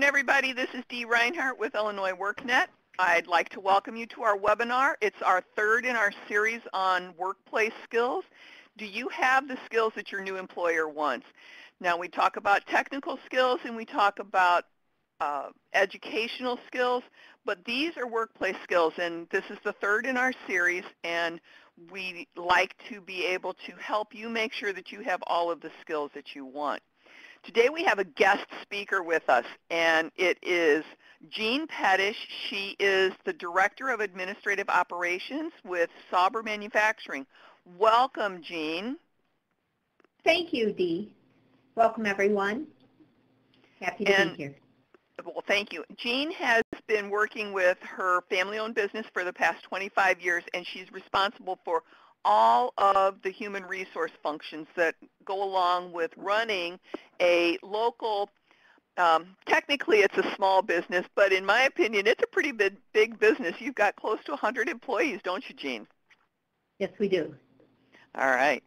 afternoon, everybody. This is Dee Reinhardt with Illinois WorkNet. I'd like to welcome you to our webinar. It's our third in our series on workplace skills. Do you have the skills that your new employer wants? Now, we talk about technical skills and we talk about educational skills, but these are workplace skills, and this is the third in our series, and we like to be able to help you make sure that you have all of the skills that you want. Today we have a guest speaker with us, and it is Jean Pettish. She is the Director of Administrative Operations with Sauber Manufacturing. Welcome, Jean. Thank you, Dee. Welcome, everyone. Happy to be here. Well, thank you. Jean has been working with her family-owned business for the past 25 years, and she's responsible for all of the human resource functions that go along with running a local, technically it's a small business, but in my opinion, it's a pretty big business. You've got close to 100 employees, don't you, Jean? Yes, we do. All right.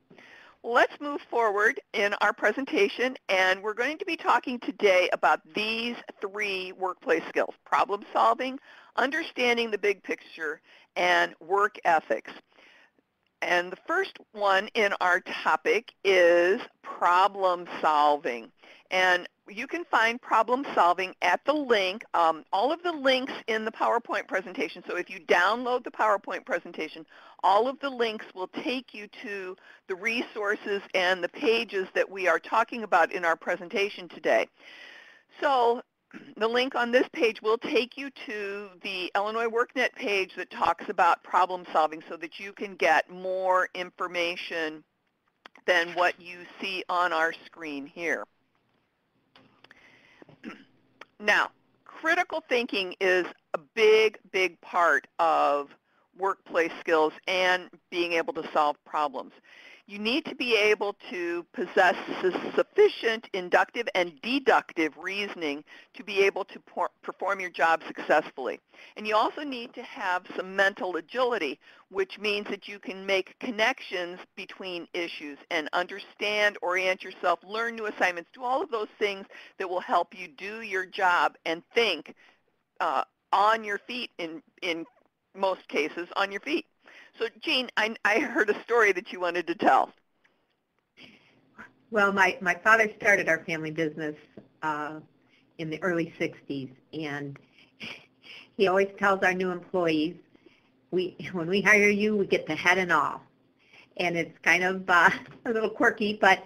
Well, let's move forward in our presentation, and we're going to be talking today about these three workplace skills: problem solving, understanding the big picture, and work ethics. And the first one in our topic is problem solving. And you can find problem solving at the link, all of the links in the PowerPoint presentation. So if you download the PowerPoint presentation, all of the links will take you to the resources and the pages that we are talking about in our presentation today. So the link on this page will take you to the Illinois WorkNet page that talks about problem solving so that you can get more information than what you see on our screen here. Now, critical thinking is a big part of workplace skills and being able to solve problems. You need to be able to possess sufficient inductive and deductive reasoning to be able to perform your job successfully. And you also need to have some mental agility, which means that you can make connections between issues and understand, orient yourself, learn new assignments, do all of those things that will help you do your job and think on your feet, in most cases, on your feet. So, Jean, I heard a story that you wanted to tell. Well, my father started our family business in the early 60s, and he always tells our new employees, when we hire you, we get the head and all. And it's kind of a little quirky, but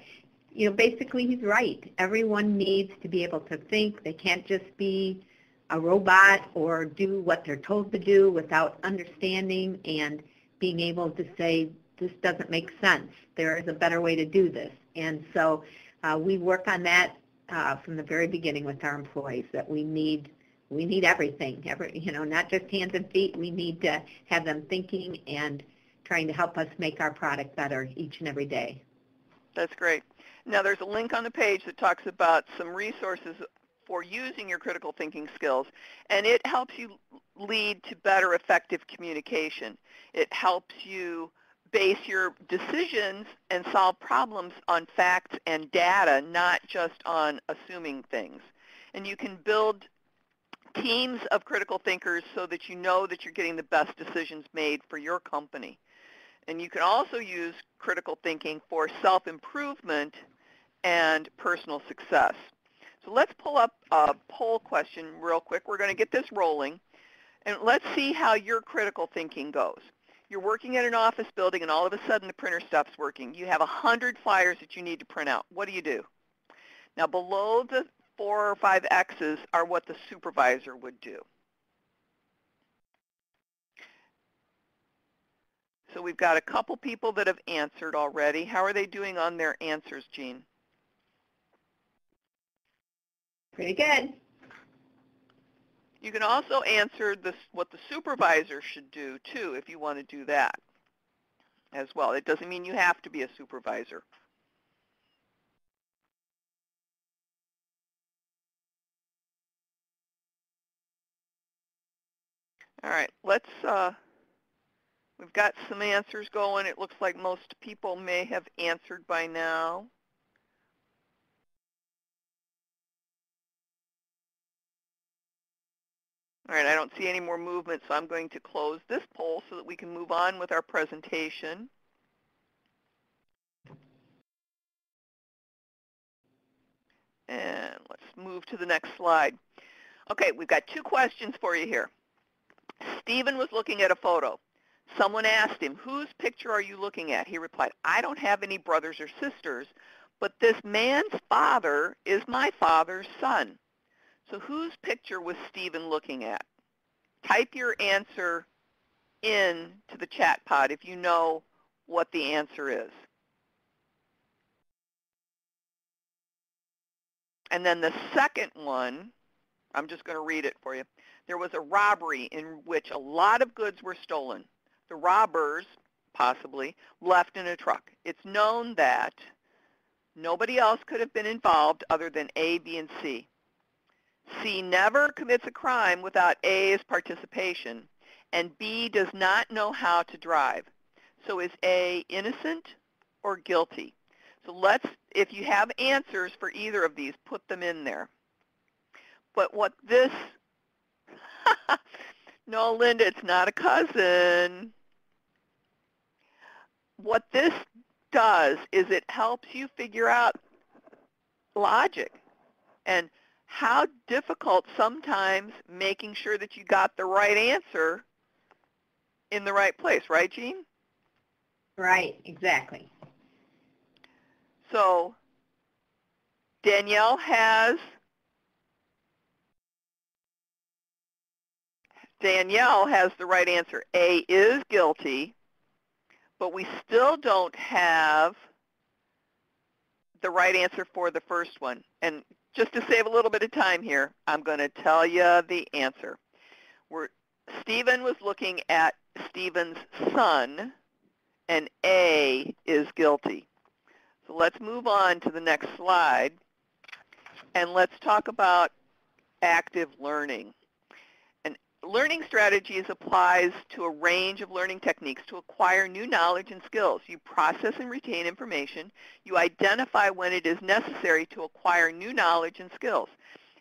basically he's right. Everyone needs to be able to think. They can't just be a robot or do what they're told to do without understanding and being able to say, this doesn't make sense. There is a better way to do this. And so we work on that from the very beginning with our employees, that we need everything, not just hands and feet. We need to have them thinking and trying to help us make our product better each and every day. That's great. Now, there's a link on the page that talks about some resources for using your critical thinking skills, and it helps you lead to better effective communication. It helps you base your decisions and solve problems on facts and data, not just on assuming things. And you can build teams of critical thinkers so that you know that you're getting the best decisions made for your company. And you can also use critical thinking for self-improvement and personal success. So let's pull up a poll question real quick. We're going to get this rolling, and let's see how your critical thinking goes. You're working at an office building, and all of a sudden the printer stops working. You have 100 flyers that you need to print out. What do? Now, below the 4 or 5 X's are what the supervisor would do. So we've got a couple people that have answered already. How are they doing on their answers, Jean? Pretty good. You can also answer what the supervisor should do, too, if you want to do that as well. It doesn't mean you have to be a supervisor. All right, we've got some answers going. It looks like most people may have answered by now. All right, I don't see any more movement, so I'm going to close this poll so that we can move on with our presentation. And let's move to the next slide. Okay, we've got 2 questions for you here. Stephen was looking at a photo. Someone asked him, whose picture are you looking at? He replied, I don't have any brothers or sisters, but this man's father is my father's son. So whose picture was Stephen looking at? Type your answer in to the chat pod if you know what the answer is. And then the second one, I'm just going to read it for you. There was a robbery in which a lot of goods were stolen. The robbers, possibly, left in a truck. It's known that nobody else could have been involved other than A, B, and C. C never commits a crime without A's participation, and B does not know how to drive. So is A innocent or guilty? So let's, if you have answers for either of these, put them in there. But what this, no, Linda, it's not a cousin. What this does is it helps you figure out logic and how difficult sometimes making sure that you got the right answer in the right place, right, Jean? Right, exactly. So Danielle has the right answer. A is guilty, but we still don't have the right answer for the first one. And just to save a little bit of time here, I'm going to tell you the answer. Stephen was looking at Stephen's son, and A is guilty. So let's move on to the next slide, and let's talk about active learning. And learning strategies applies to a range of learning techniques to acquire new knowledge and skills. You process and retain information. You identify when it is necessary to acquire new knowledge and skills.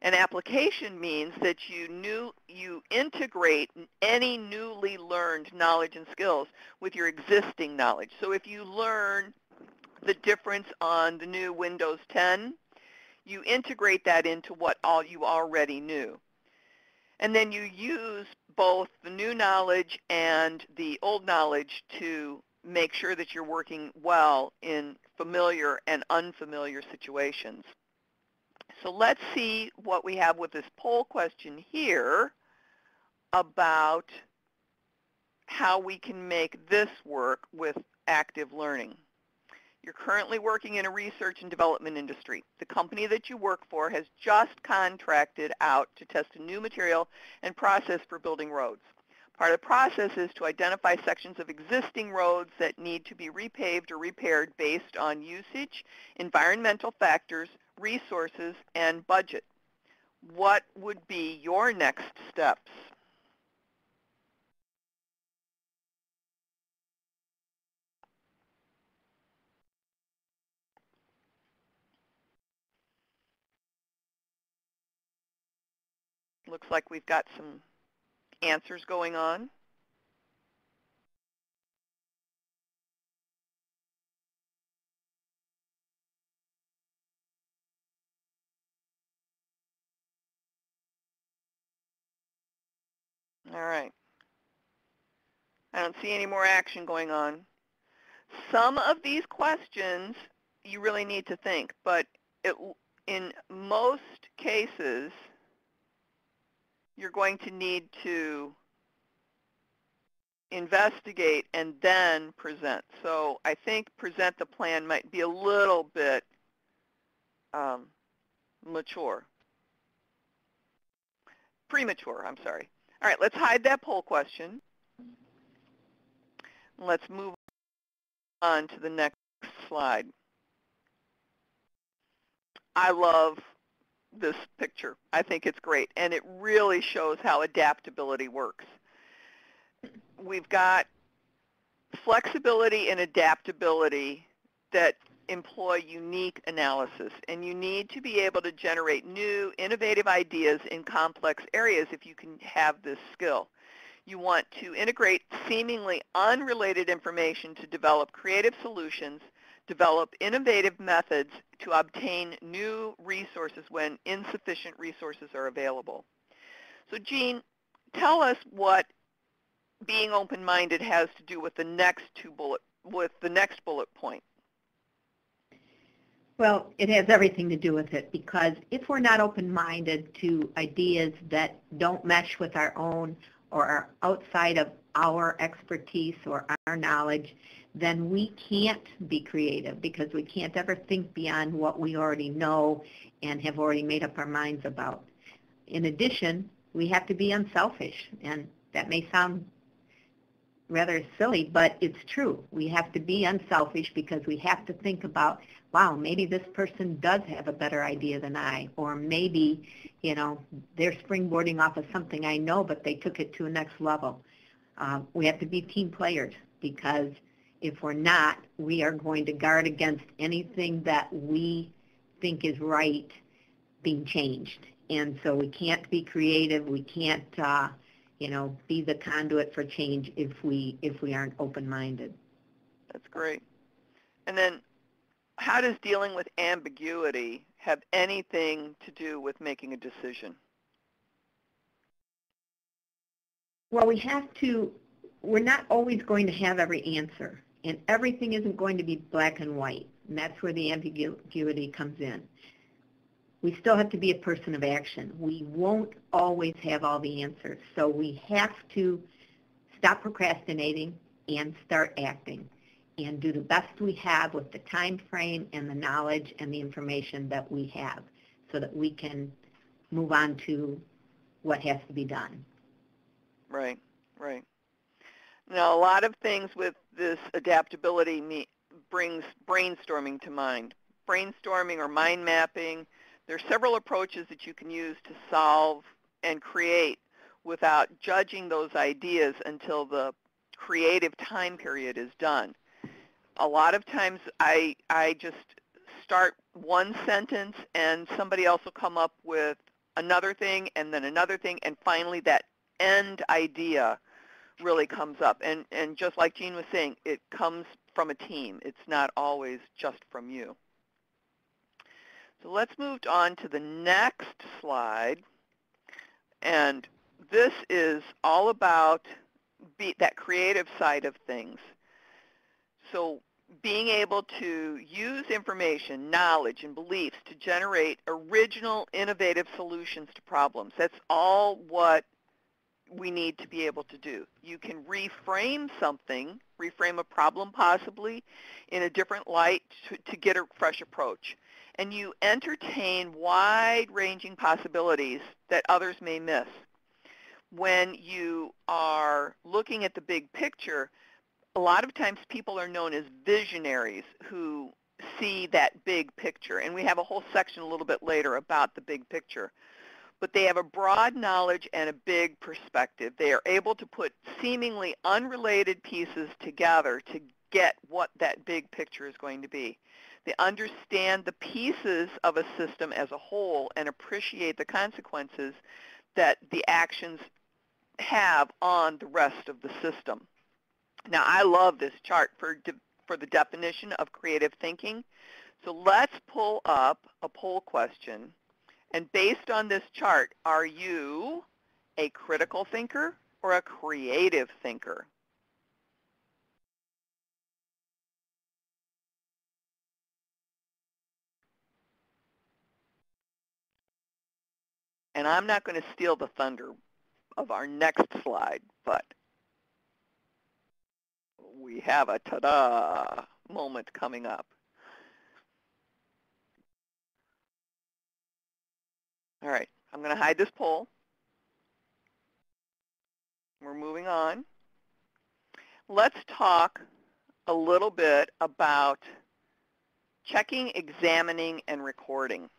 An application means that you integrate any newly learned knowledge and skills with your existing knowledge. So if you learn the difference on the new Windows 10, you integrate that into what all you already knew. And then you use both the new knowledge and the old knowledge to make sure that you're working well in familiar and unfamiliar situations. So let's see what we have with this poll question here about how we can make this work with active learning. You're currently working in a research and development industry. The company that you work for has just contracted out to test a new material and process for building roads. Part of the process is to identify sections of existing roads that need to be repaved or repaired based on usage, environmental factors, resources, and budget. What would be your next steps? Looks like we've got some answers going on. All right. I don't see any more action going on. Some of these questions you really need to think, but in most cases, you're going to need to investigate and then present. So I think present the plan might be a little bit premature, I'm sorry. All right, let's hide that poll question. Let's move on to the next slide. I love this picture. I think it's great, and it really shows how adaptability works. We've got flexibility and adaptability that employ unique analysis, and you need to be able to generate new, innovative ideas in complex areas if you can have this skill. You want to integrate seemingly unrelated information to develop creative solutions, develop innovative methods to obtain new resources when insufficient resources are available. So Jean, tell us what being open-minded has to do with the next bullet point. Well, it has everything to do with it, because if we're not open-minded to ideas that don't mesh with our own or are outside of our expertise or our knowledge, then we can't be creative, because we can't ever think beyond what we already know and have already made up our minds about. In addition, we have to be unselfish, and that may sound rather silly, but it's true. We have to be unselfish because we have to think about, wow, maybe this person does have a better idea than I, or maybe, you know, they're springboarding off of something I know, but they took it to a next level. We have to be team players, because if we're not, we are going to guard against anything that we think is right being changed. And so we can't be creative. We can't be the conduit for change if we aren't open-minded. That's great. And then how does dealing with ambiguity have anything to do with making a decision? Well, we're not always going to have every answer, and everything isn't going to be black and white, and that's where the ambiguity comes in. We still have to be a person of action. We won't always have all the answers, so we have to stop procrastinating and start acting and do the best we have with the time frame and the knowledge and the information that we have, so that we can move on to what has to be done. Right, right. Now, a lot of things with this adaptability brings brainstorming to mind. Brainstorming or mind mapping. There are several approaches that you can use to solve and create without judging those ideas until the creative time period is done. A lot of times I just start one sentence and somebody else will come up with another thing and then another thing, and finally that end idea really comes up. And just like Jean was saying, it comes from a team. It's not always just from you. So let's move on to the next slide. And this is all about that creative side of things. So being able to use information, knowledge, and beliefs to generate original, innovative solutions to problems. That's all what we need to be able to do. You can reframe something, reframe a problem possibly in a different light to get a fresh approach. And you entertain wide-ranging possibilities that others may miss. When you are looking at the big picture, a lot of times people are known as visionaries who see that big picture. And we have a whole section a little bit later about the big picture. But they have a broad knowledge and a big perspective. They are able to put seemingly unrelated pieces together to get what that big picture is going to be. They understand the pieces of a system as a whole and appreciate the consequences that the actions have on the rest of the system. Now, I love this chart for the definition of creative thinking. So let's pull up a poll question. And based on this chart, are you a critical thinker or a creative thinker? And I'm not going to steal the thunder of our next slide, but we have a ta-da moment coming up. All right, I'm going to hide this poll. We're moving on. Let's talk a little bit about checking, examining, and recording.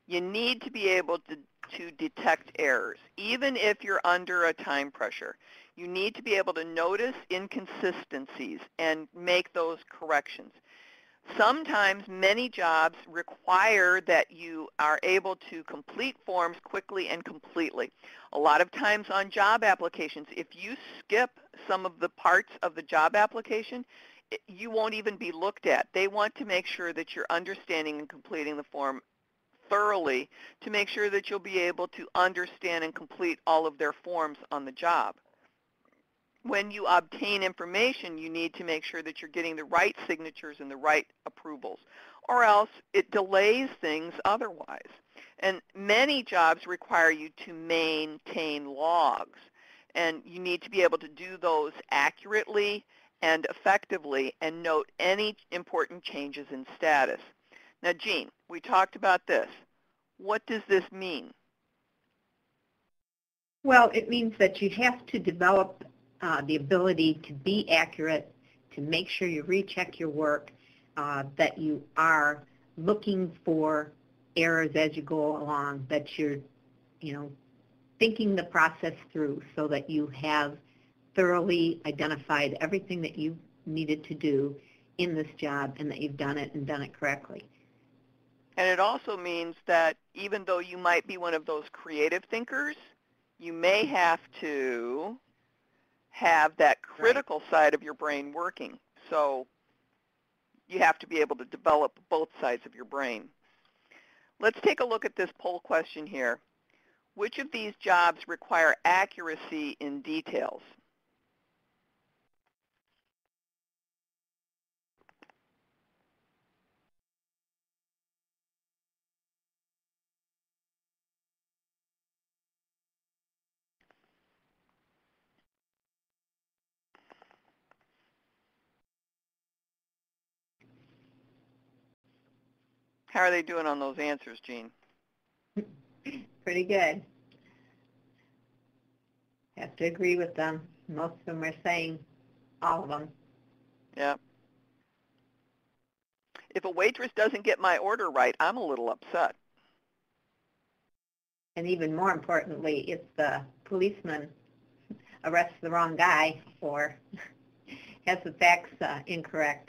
You need to be able to detect errors, even if you're under a time pressure. You need to be able to notice inconsistencies and make those corrections. Sometimes many jobs require that you are able to complete forms quickly and completely. A lot of times on job applications, if you skip some of the parts of the job application, you won't even be looked at. They want to make sure that you're understanding and completing the form thoroughly to make sure that you'll be able to understand and complete all of their forms on the job. When you obtain information, you need to make sure that you're getting the right signatures and the right approvals, or else it delays things otherwise. And many jobs require you to maintain logs, and you need to be able to do those accurately and effectively and note any important changes in status. Now, Jean, we talked about this. What does this mean? Well, it means that you have to develop the ability to be accurate, to make sure you recheck your work, that you are looking for errors as you go along, that you're, thinking the process through so that you have thoroughly identified everything that you needed to do in this job and that you've done it and done it correctly. And it also means that even though you might be one of those creative thinkers, you may have to have that critical side of your brain working. So you have to be able to develop both sides of your brain. Let's take a look at this poll question here. Which of these jobs require accuracy in details? How are they doing on those answers, Jean? Pretty good. Have to agree with them. Most of them are saying all of them. Yeah. If a waitress doesn't get my order right, I'm a little upset. And even more importantly, if the policeman arrests the wrong guy or has the facts incorrect,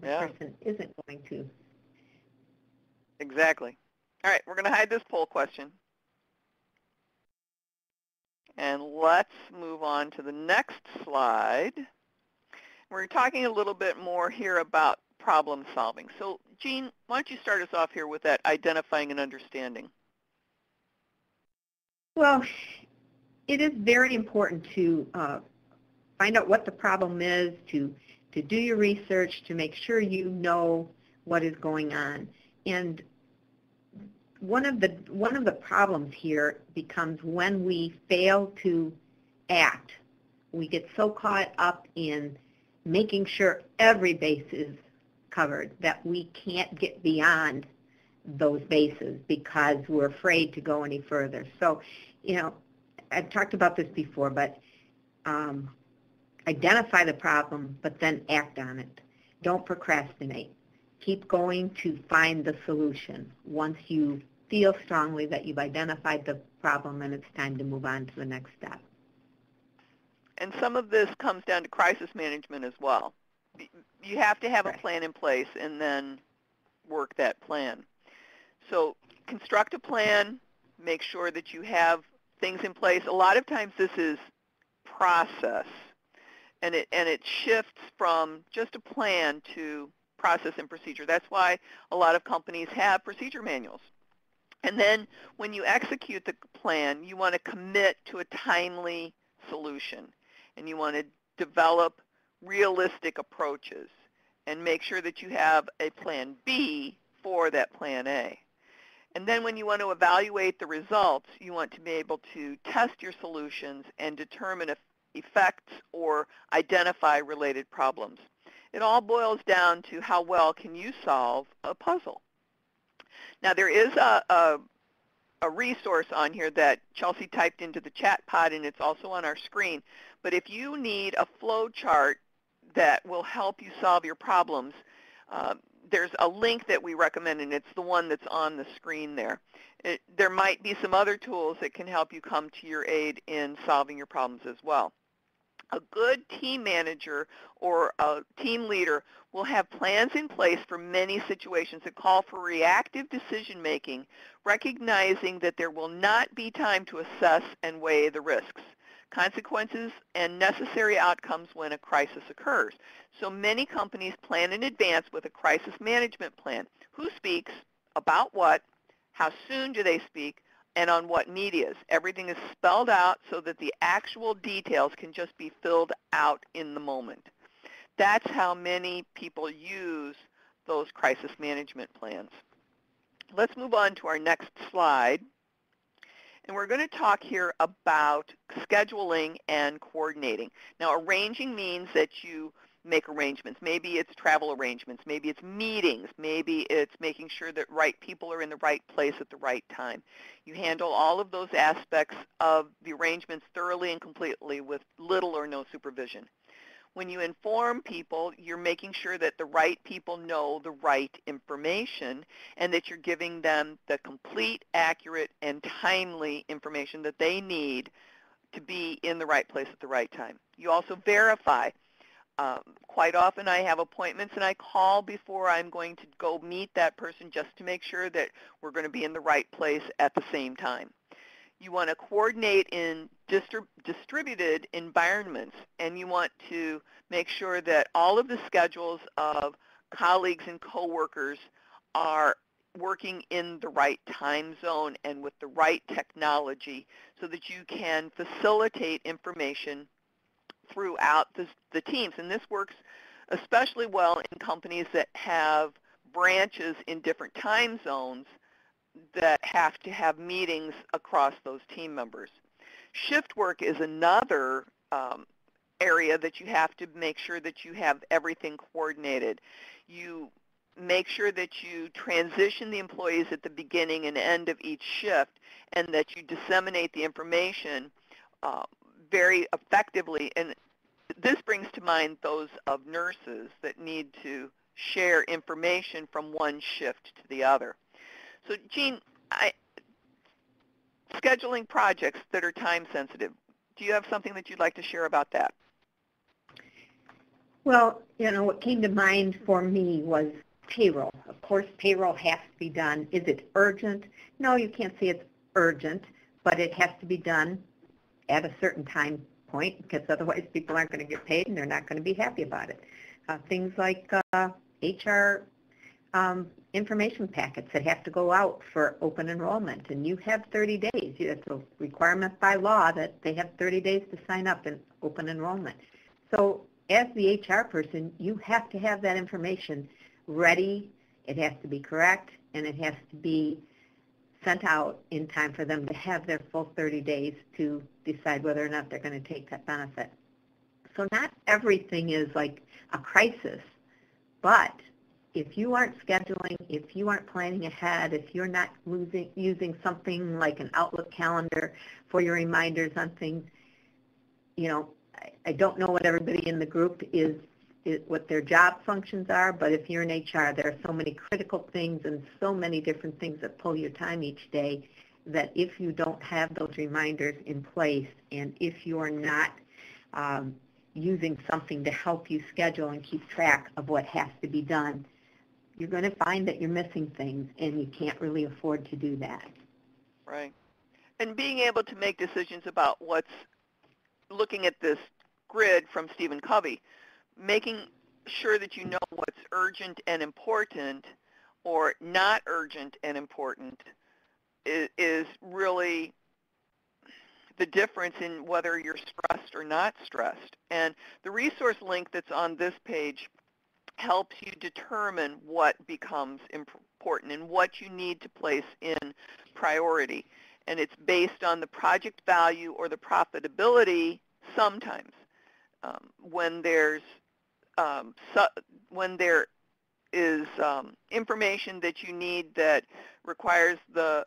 the person isn't going to. Exactly. All right, we're going to hide this poll question. And let's move on to the next slide. We're talking a little bit more here about problem solving. So, Jean, why don't you start us off here with that identifying and understanding? Well, it is very important to find out what the problem is, to do your research, to make sure you know what is going on. And one of the problems here becomes when we fail to act. We get so caught up in making sure every base is covered that we can't get beyond those bases because we're afraid to go any further. So, I've talked about this before, but identify the problem, but then act on it. Don't procrastinate. Keep going to find the solution once you feel strongly that you've identified the problem and it's time to move on to the next step. And some of this comes down to crisis management as well. You have to have a plan in place and then work that plan. So construct a plan, make sure that you have things in place. A lot of times this is process, and it shifts from just a plan to process and procedure. That's why a lot of companies have procedure manuals. And then when you execute the plan, you want to commit to a timely solution, and you want to develop realistic approaches and make sure that you have a plan B for that plan A. And then when you want to evaluate the results, you want to be able to test your solutions and determine effects or identify related problems. It all boils down to how well can you solve a puzzle. Now there is a resource on here that Chelsea typed into the chat pod, and it's also on our screen. But if you need a flow chart that will help you solve your problems, there's a link that we recommend, and it's the one that's on the screen there. There might be some other tools that can help you come to your aid in solving your problems as well. A good team manager or a team leader will have plans in place for many situations that call for reactive decision making, recognizing that there will not be time to assess and weigh the risks, consequences, and necessary outcomes when a crisis occurs. So many companies plan in advance with a crisis management plan. Who speaks, about what, how soon do they speak, and on what medias. Everything is spelled out so that the actual details can just be filled out in the moment. That's how many people use those crisis management plans. Let's move on to our next slide. And we're going to talk here about scheduling and coordinating. Now, arranging means that you make arrangements. Maybe it's travel arrangements. Maybe it's meetings. Maybe it's making sure that right people are in the right place at the right time. You handle all of those aspects of the arrangements thoroughly and completely with little or no supervision. When you inform people, you're making sure that the right people know the right information and that you're giving them the complete, accurate, and timely information that they need to be in the right place at the right time. You also verify. Quite often I have appointments and I call before I'm going to go meet that person just to make sure that we're going to be in the right place at the same time. You want to coordinate in distributed environments, and you want to make sure that all of the schedules of colleagues and coworkers are working in the right time zone and with the right technology so that you can facilitate information throughout the teams. And this works especially well in companies that have branches in different time zones that have to have meetings across those team members. Shift work is another area that you have to make sure that you have everything coordinated. You make sure that you transition the employees at the beginning and end of each shift and that you disseminate the information very effectively. And this brings to mind those of nurses that need to share information from one shift to the other. So, Jean, scheduling projects that are time sensitive, do you have something that you'd like to share about that? Well, what came to mind for me was payroll. Of course, payroll has to be done. Is it urgent? No, you can't say it's urgent, but it has to be done at a certain time point because otherwise people aren't going to get paid and they're not going to be happy about it. Things like HR information packets that have to go out for open enrollment, and you have 30 days. It's a requirement by law that they have 30 days to sign up in open enrollment. So as the HR person, you have to have that information ready. It has to be correct, and it has to be sent out in time for them to have their full 30 days to decide whether or not they're going to take that benefit. So not everything is like a crisis, but if you aren't scheduling, if you aren't planning ahead, if you're not using something like an Outlook calendar for your reminders on things, I don't know what everybody in the group is what their job functions are, but if you're in HR, there are so many critical things and so many different things that pull your time each day that if you don't have those reminders in place and if you're not using something to help you schedule and keep track of what has to be done, you're going to find that you're missing things, and you can't really afford to do that. Right. And being able to make decisions about looking at this grid from Stephen Covey, making sure that you know what's urgent and important or not urgent and important is really the difference in whether you're stressed or not stressed. And the resource link that's on this page helps you determine what becomes important and what you need to place in priority. And it's based on the project value or the profitability sometimes. When there is information that you need that requires the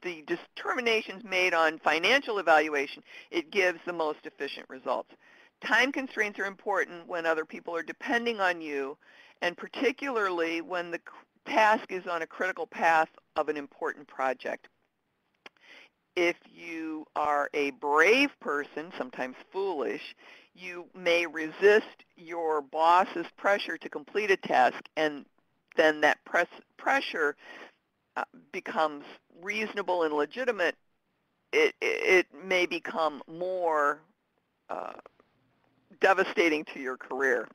determinations made on financial evaluation, it gives the most efficient results. Time constraints are important when other people are depending on you, and particularly when the task is on a critical path of an important project. If you are a brave person, sometimes foolish, you may resist your boss's pressure to complete a task, and then that pressure becomes reasonable and legitimate. It may become more devastating to your career.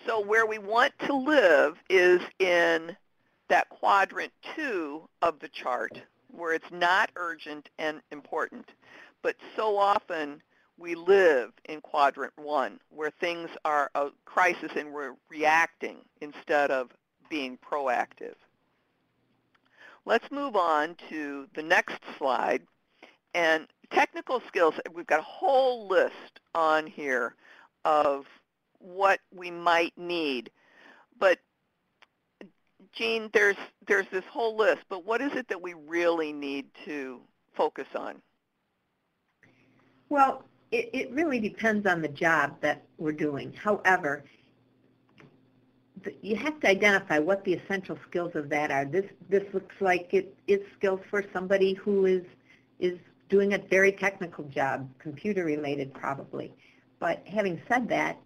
So where we want to live is in that quadrant 2 of the chart, where it's not urgent and important. But so often we live in quadrant 1, where things are a crisis and we're reacting instead of being proactive. Let's move on to the next slide. And technical skills, we've got a whole list on here of what we might need. But Jean, there's this whole list, but what is it that we really need to focus on? Well, it really depends on the job that we're doing. However, you have to identify what the essential skills of that are. This looks like it's skills for somebody who is doing a very technical job, computer-related probably. But having said that,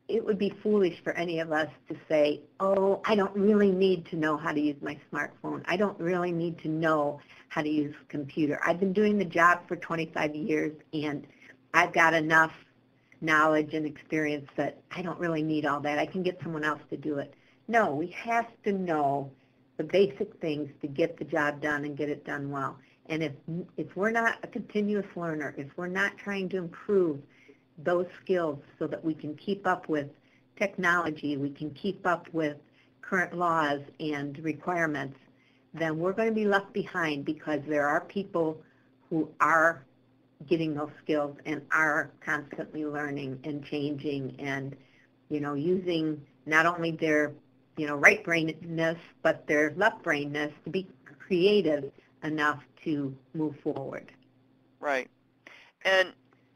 it would be foolish for any of us to say, oh, I don't really need to know how to use my smartphone. I don't really need to know how to use a computer. I've been doing the job for 25 years, and I've got enough knowledge and experience that I don't really need all that. I can get someone else to do it. No, we have to know the basic things to get the job done and get it done well. And if we're not a continuous learner, if we're not trying to improve those skills so that we can keep up with technology, we can keep up with current laws and requirements, then we're going to be left behind, because there are people who are getting those skills and are constantly learning and changing and, using not only their, right brainness, but their left brainness to be creative enough to move forward. Right. And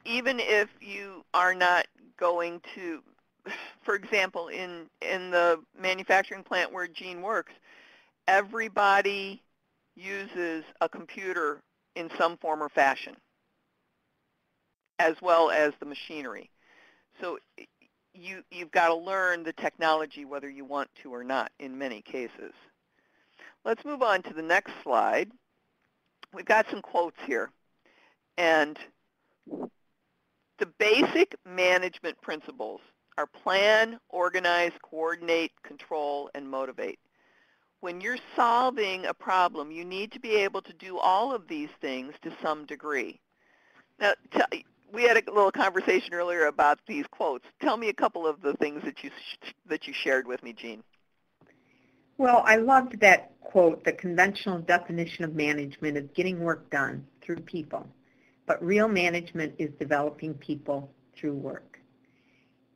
even if you are not going to, for example, in the manufacturing plant where Jean works, everybody uses a computer in some form or fashion, as well as the machinery. So you've got to learn the technology whether you want to or not in many cases. Let's move on to the next slide. We've got some quotes here. And the basic management principles are plan, organize, coordinate, control, and motivate. When you're solving a problem, you need to be able to do all of these things to some degree. Now, we had a little conversation earlier about these quotes. Tell me a couple of the things that you shared with me, Jean. Well, I loved that quote, the conventional definition of management is getting work done through people. But real management is developing people through work.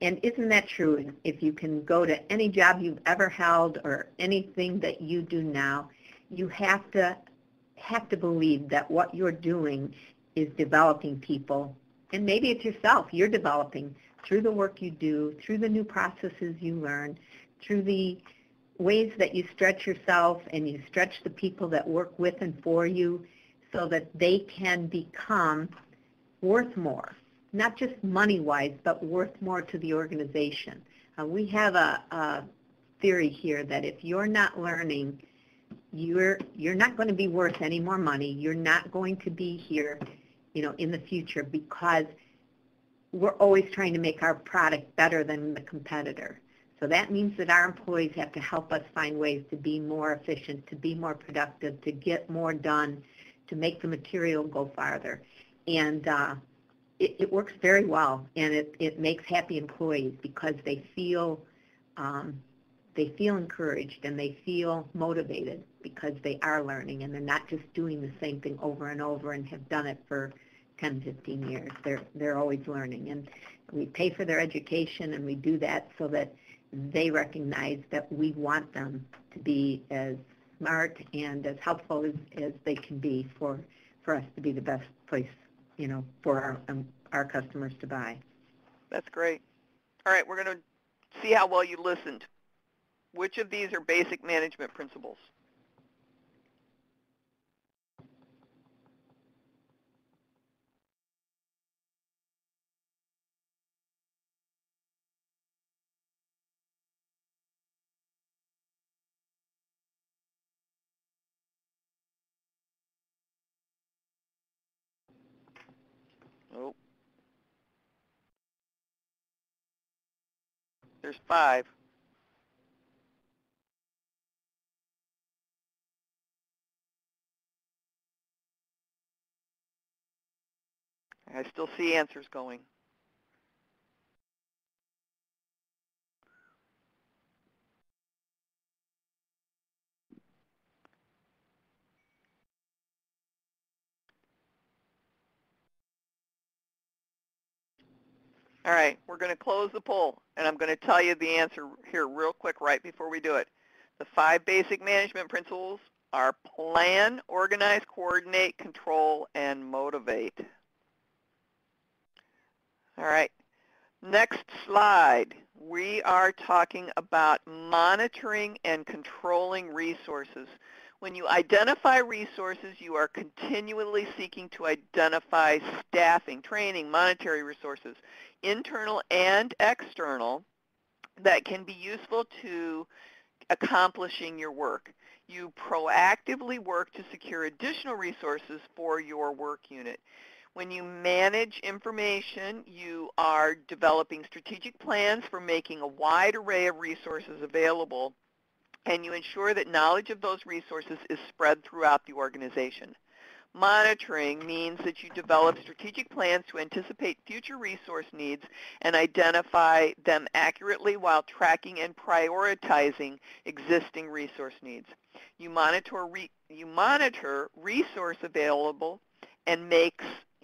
And isn't that true? If you can go to any job you've ever held or anything that you do now, you have to believe that what you're doing is developing people. And maybe it's yourself you're developing through the work you do, through the new processes you learn, through the ways that you stretch yourself and you stretch the people that work with and for you, so that they can become worth more, not just money-wise, but worth more to the organization. We have a theory here that if you're not learning, you're not going to be worth any more money. You're not going to be here, in the future, because we're always trying to make our product better than the competitor. So that means that our employees have to help us find ways to be more efficient, to be more productive, to get more done, to make the material go farther. And it works very well, and it makes happy employees because they feel encouraged and they feel motivated because they are learning, and they're not just doing the same thing over and over and have done it for 10, 15 years. They're always learning, and we pay for their education, and we do that so that they recognize that we want them to be as smart and as helpful as they can be for us to be the best place, for our customers to buy. That's great. All right, we're going to see how well you listened. Which of these are basic management principles? Oh. There's 5. I still see answers going. All right, we're going to close the poll, and I'm going to tell you the answer here real quick right before we do it. The 5 basic management principles are plan, organize, coordinate, control, and motivate. All right, next slide. We are talking about monitoring and controlling resources. When you identify resources, you are continually seeking to identify staffing, training, monetary resources, internal and external, that can be useful to accomplishing your work. You proactively work to secure additional resources for your work unit. When you manage information, you are developing strategic plans for making a wide array of resources available, and you ensure that knowledge of those resources is spread throughout the organization. Monitoring means that you develop strategic plans to anticipate future resource needs and identify them accurately while tracking and prioritizing existing resource needs. You monitor resource available and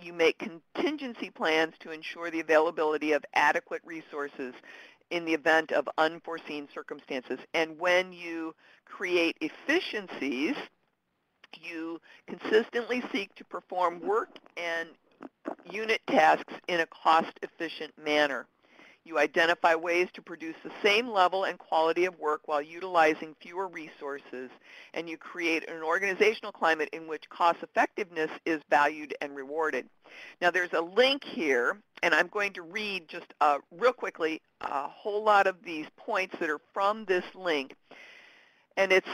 you make contingency plans to ensure the availability of adequate resources in the event of unforeseen circumstances. And when you create efficiencies, you consistently seek to perform work and unit tasks in a cost-efficient manner. You identify ways to produce the same level and quality of work while utilizing fewer resources, and you create an organizational climate in which cost effectiveness is valued and rewarded. Now there's a link here, and I'm going to read just real quickly a whole lot of these points that are from this link, and it's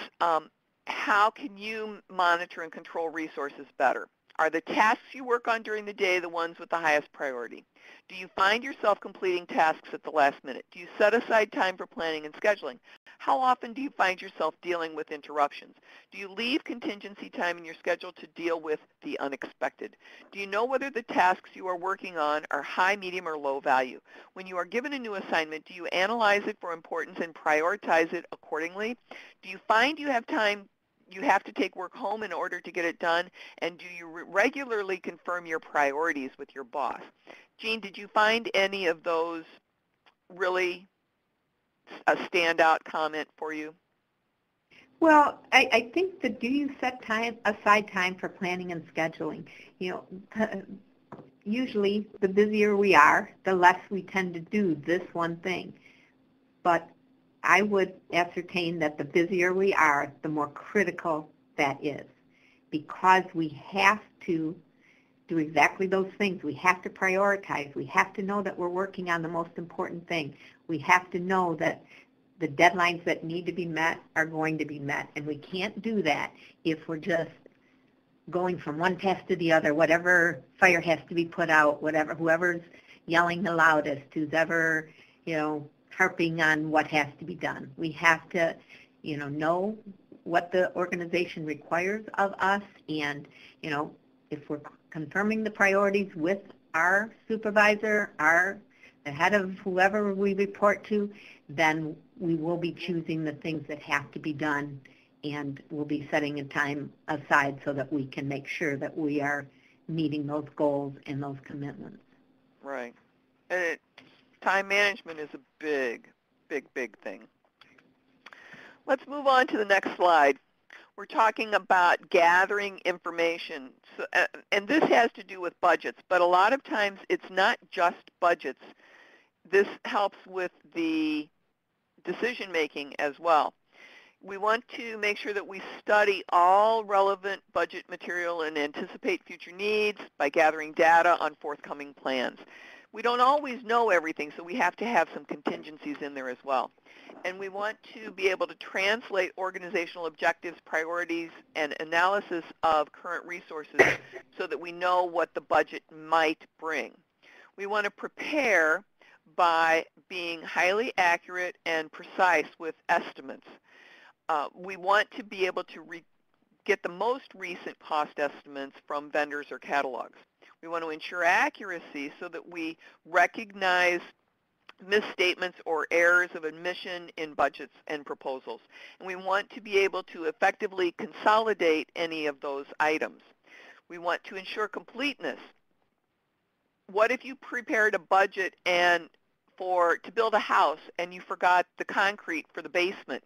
how can you monitor and control resources better? Are the tasks you work on during the day the ones with the highest priority? Do you find yourself completing tasks at the last minute? Do you set aside time for planning and scheduling? How often do you find yourself dealing with interruptions? Do you leave contingency time in your schedule to deal with the unexpected? Do you know whether the tasks you are working on are high, medium, or low value? When you are given a new assignment, do you analyze it for importance and prioritize it accordingly? Do you find you have to take work home in order to get it done? And do you regularly confirm your priorities with your boss? Jean, did you find any of those really a standout comment for you? Well, I think that do you set aside time for planning and scheduling? You know, usually the busier we are, the less we tend to do this one thing. But I would ascertain that the busier we are, the more critical that is, because we have to do exactly those things. We have to prioritize. We have to know that we're working on the most important thing. We have to know that the deadlines that need to be met are going to be met, and we can't do that if we're just going from one task to the other, whatever fire has to be put out, whoever's yelling the loudest, who's ever, harping on what has to be done. We have to, know what the organization requires of us, and, if we're confirming the priorities with our supervisor, the head of whoever we report to, then we will be choosing the things that have to be done, and we'll be setting a time aside so that we can make sure that we are meeting those goals and those commitments. Right. And time management is a big, big, big thing. Let's move on to the next slide. We're talking about gathering information, so, and this has to do with budgets, but a lot of times it's not just budgets. This helps with the decision-making as well. We want to make sure that we study all relevant budget material and anticipate future needs by gathering data on forthcoming plans. We don't always know everything, so we have to have some contingencies in there as well. And we want to be able to translate organizational objectives, priorities, and analysis of current resources so that we know what the budget might bring. We want to prepare by being highly accurate and precise with estimates. We want to be able to get the most recent cost estimates from vendors or catalogs. We want to ensure accuracy so that we recognize misstatements or errors of admission in budgets and proposals. And we want to be able to effectively consolidate any of those items. We want to ensure completeness. What if you prepared a budget to build a house and you forgot the concrete for the basement?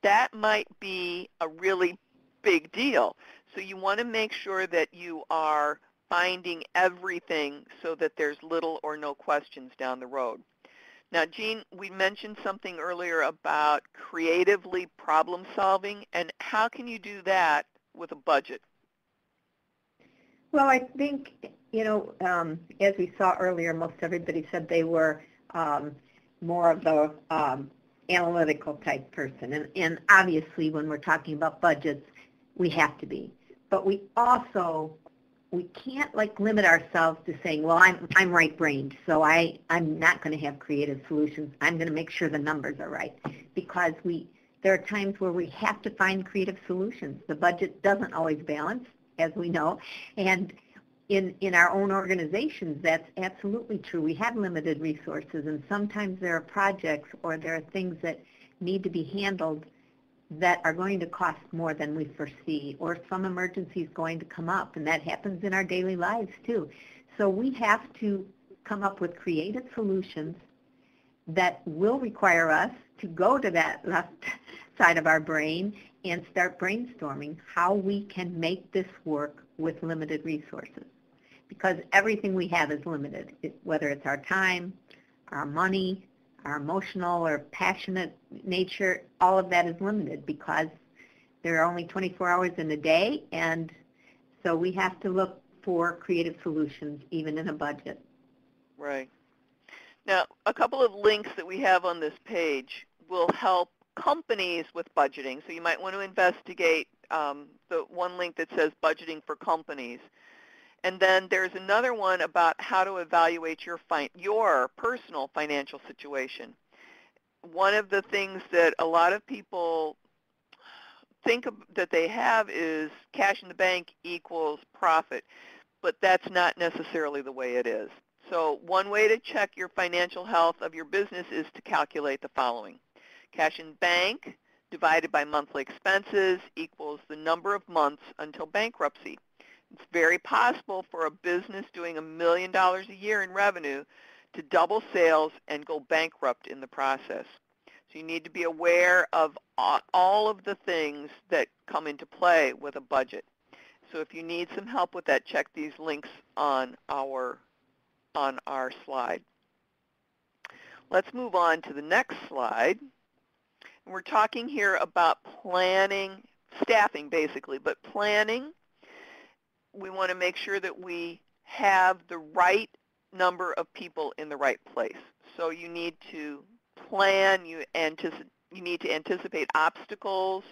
That might be a really big deal. So you want to make sure that you are finding everything so that there's little or no questions down the road. Now, Jean, we mentioned something earlier about creatively problem solving, and how can you do that with a budget? Well, I think, as we saw earlier, most everybody said they were more of the analytical type person. And obviously, when we're talking about budgets, we have to be. But we can't limit ourselves to saying, well, I'm right-brained, so I'm not going to have creative solutions. I'm going to make sure the numbers are right, because there are times where we have to find creative solutions. The budget doesn't always balance, as we know, and in our own organizations, that's absolutely true. We have limited resources, and sometimes there are projects or there are things that need to be handled that are going to cost more than we foresee, or some emergency is going to come up, and that happens in our daily lives too. So we have to come up with creative solutions that will require us to go to that left side of our brain and start brainstorming how we can make this work with limited resources. Because everything we have is limited, whether it's our time, our money, our emotional or passionate nature, all of that is limited because there are only 24 hours in a day, and so we have to look for creative solutions even in a budget. Right. Now, a couple of links that we have on this page will help companies with budgeting, so you might want to investigate the one link that says budgeting for companies. And then there's another one about how to evaluate your personal financial situation. One of the things that a lot of people think that they have is cash in the bank equals profit, but that's not necessarily the way it is. So one way to check your financial health of your business is to calculate the following. Cash in bank divided by monthly expenses equals the number of months until bankruptcy. It's very possible for a business doing $1 million a year in revenue to double sales and go bankrupt in the process. So you need to be aware of all of the things that come into play with a budget. So if you need some help with that, check these links on our slide. Let's move on to the next slide. We're talking here about planning, staffing basically, but planning. We want to make sure that we have the right number of people in the right place. So you need to plan, you need to anticipate obstacles,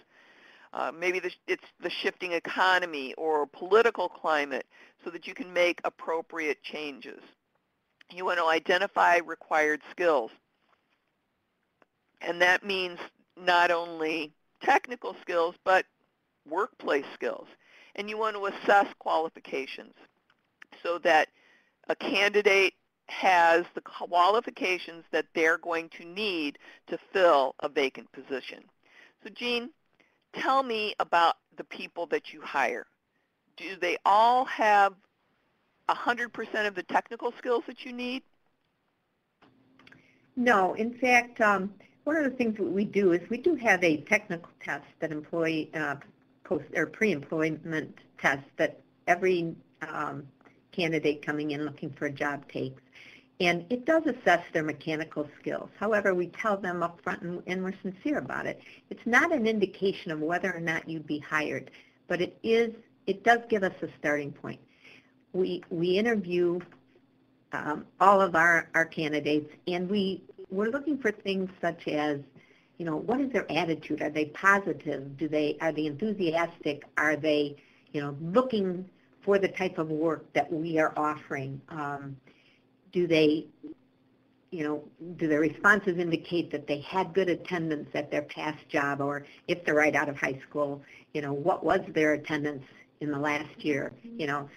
maybe it's the shifting economy or political climate so that you can make appropriate changes. You want to identify required skills. And that means not only technical skills, but workplace skills. And you want to assess qualifications so that a candidate has the qualifications that they're going to need to fill a vacant position. So Jean, tell me about the people that you hire. Do they all have 100% of the technical skills that you need? No. In fact, one of the things that we do is we do have a technical test that pre-employment test that every candidate coming in looking for a job takes. And it does assess their mechanical skills. However, we tell them up front, and we're sincere about it. It's not an indication of whether or not you'd be hired, but it does give us a starting point. We interview all of our candidates, and we're looking for things such as, what is their attitude? Are they positive? Are they enthusiastic? Are they, looking for the type of work that we are offering? Do they, do their responses indicate that they had good attendance at their past job, or if they're right out of high school, what was their attendance in the last year?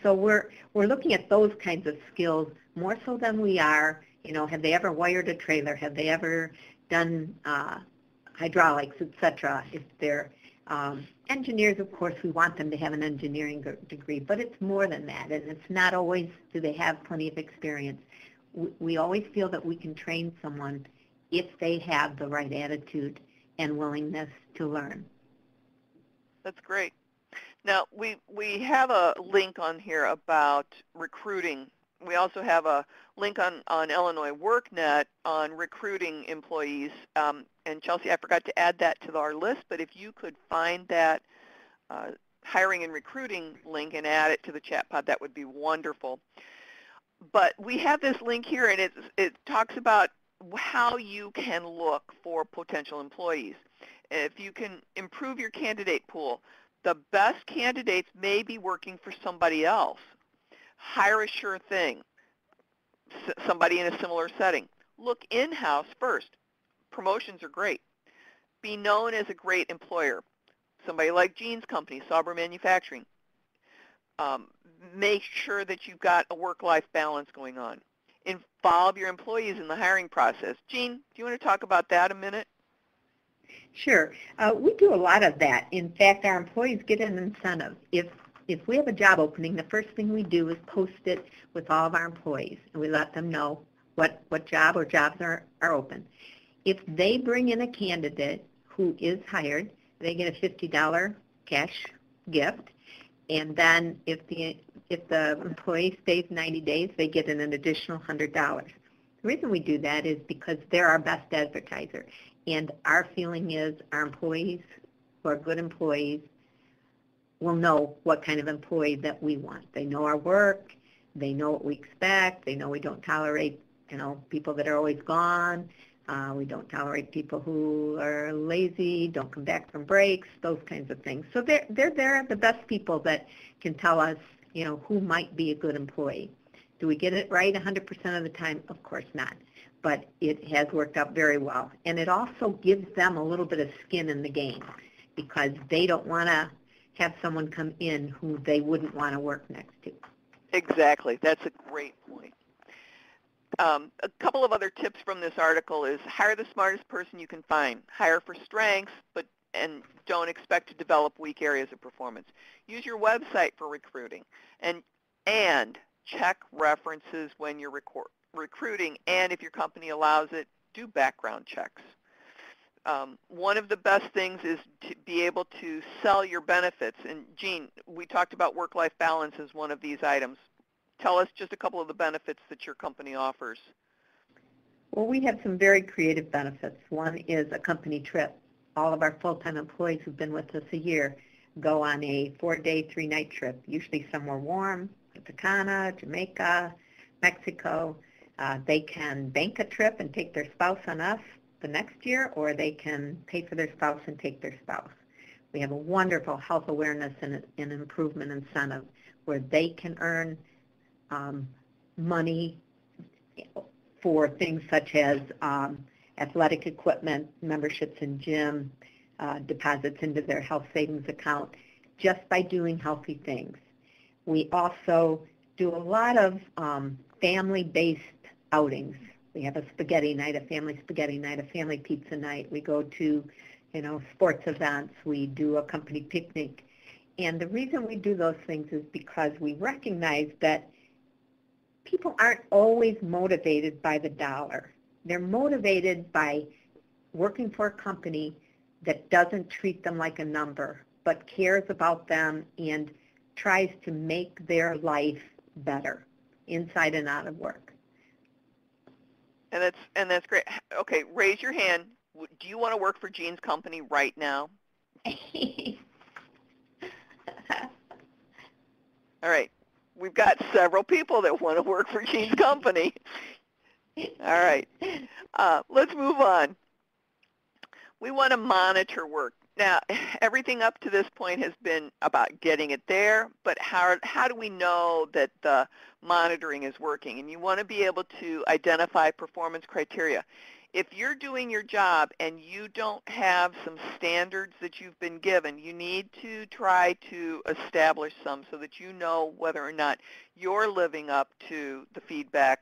So we're looking at those kinds of skills more so than we are, have they ever wired a trailer? Have they ever done hydraulics, etc.? If they're engineers, of course, we want them to have an engineering degree, but it's more than that, and it's not always do they have plenty of experience. We always feel that we can train someone if they have the right attitude and willingness to learn. That's great. Now, we have a link on here about recruiting. We also have a link on Illinois WorkNet on recruiting employees. And Chelsea, I forgot to add that to our list, but if you could find that hiring and recruiting link and add it to the chat pod, that would be wonderful. But we have this link here, and it talks about how you can look for potential employees. If you can improve your candidate pool, the best candidates may be working for somebody else. Hire a sure thing, somebody in a similar setting. Look in-house first. Promotions are great. Be known as a great employer. Somebody like Jean's company, Sauber Manufacturing. Make sure that you've got a work-life balance going on. Involve your employees in the hiring process. Jean, do you want to talk about that a minute? Sure. We do a lot of that. In fact, our employees get an incentive. If we have a job opening, the first thing we do is post it with all of our employees, and we let them know what job or jobs are open. If they bring in a candidate who is hired, they get a $50 cash gift, and then if the employee stays 90 days, they get an additional $100. The reason we do that is because they're our best advertiser, and our feeling is our employees who are good employees will know what kind of employee that we want. They know our work, they know what we expect, they know we don't tolerate, people that are always gone, we don't tolerate people who are lazy, don't come back from breaks, those kinds of things. So they're the best people that can tell us, who might be a good employee. Do we get it right 100% of the time? Of course not. But it has worked out very well. And it also gives them a little bit of skin in the game because they don't want to have someone come in who they wouldn't want to work next to. Exactly. That's a great point. A couple of other tips from this article is hire the smartest person you can find. Hire for strengths, and don't expect to develop weak areas of performance. Use your website for recruiting, and check references when you're recruiting, and if your company allows it, do background checks. One of the best things is to be able to sell your benefits. And Jean, we talked about work-life balance as one of these items. Tell us just a couple of the benefits that your company offers. Well, we have some very creative benefits. One is a company trip. All of our full-time employees who've been with us a year go on a 4-day, 3-night trip, usually somewhere warm, Punta Jamaica, Mexico. They can bank a trip and take their spouse on us the next year, or they can pay for their spouse and take their spouse. We have a wonderful health awareness and improvement incentive where they can earn money for things such as athletic equipment, memberships in gym, deposits into their health savings account just by doing healthy things. We also do a lot of family-based outings. We have a spaghetti night, a family spaghetti night, a family pizza night. We go to, sports events. We do a company picnic. And the reason we do those things is because we recognize that people aren't always motivated by the dollar. They're motivated by working for a company that doesn't treat them like a number, but cares about them and tries to make their life better inside and out of work. And that's great. Okay, raise your hand. Do you want to work for Jean's company right now? All right. we've got several people that want to work for Jean's company. All right, let's move on. We want to monitor work. Now, everything up to this point has been about getting it there, but how do we know that the monitoring is working? And you want to be able to identify performance criteria. If you're doing your job and you don't have some standards that you've been given, you need to try to establish some so that you know whether or not you're living up to the feedback,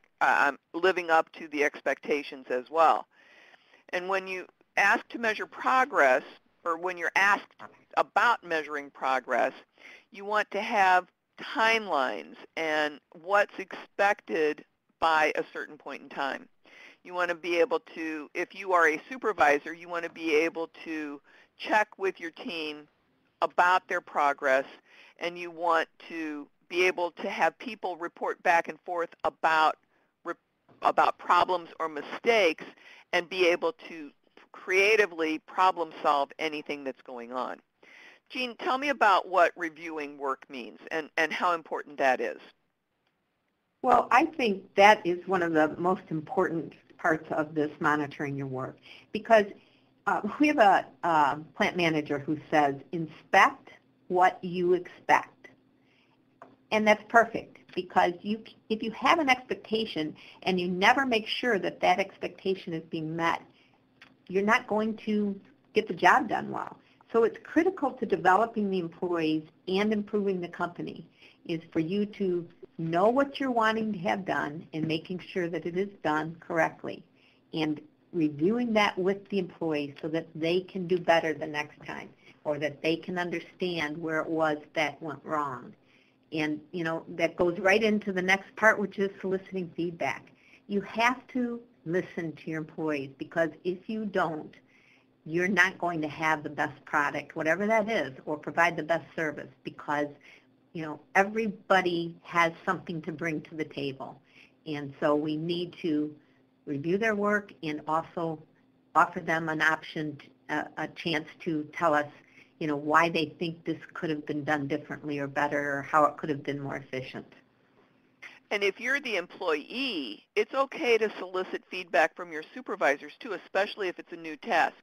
living up to the expectations as well. And when you ask to measure progress, or when you're asked about measuring progress, you want to have timelines and what's expected by a certain point in time. You want to be able to, if you are a supervisor, you want to be able to check with your team about their progress, and you want to be able to have people report back and forth about problems or mistakes and be able to creatively problem solve anything that's going on. Jean, tell me about what reviewing work means and how important that is. Well, I think that is one of the most important parts of this monitoring your work, because we have a plant manager who says, inspect what you expect. And that's perfect, because if you have an expectation and you never make sure that that expectation is being met, you're not going to get the job done well. So it's critical to developing the employees and improving the company is for you to know what you're wanting to have done and making sure that it is done correctly, and reviewing that with the employees so that they can do better the next time, or that they can understand where it was that went wrong. And, you know, that goes right into the next part, which is soliciting feedback. You have to listen to your employees, because if you don't, you're not going to have the best product, whatever that is, or provide the best service, because, you know, everybody has something to bring to the table. And so we need to review their work and also offer them an option, a chance to tell us, you know, why they think this could have been done differently or better, or how it could have been more efficient. And if you're the employee, it's okay to solicit feedback from your supervisors too, especially if it's a new task.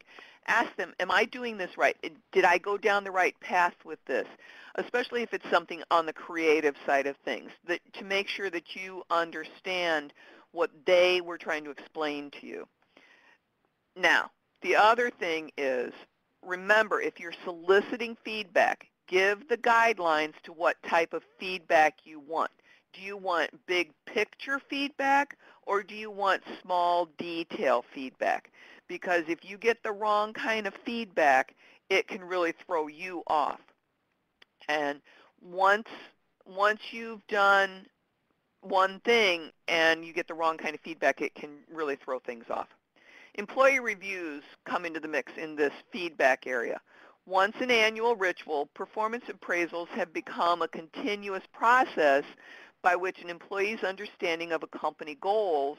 Ask them, am I doing this right? Did I go down the right path with this? Especially if it's something on the creative side of things, to make sure that you understand what they were trying to explain to you. Now, the other thing is, remember, if you're soliciting feedback, give the guidelines to what type of feedback you want. Do you want big picture feedback, or do you want small detail feedback? Because if you get the wrong kind of feedback, it can really throw you off. And once you've done one thing and you get the wrong kind of feedback, it can really throw things off. Employee reviews come into the mix in this feedback area. Once an annual ritual, performance appraisals have become a continuous process by which an employee's understanding of a company goals,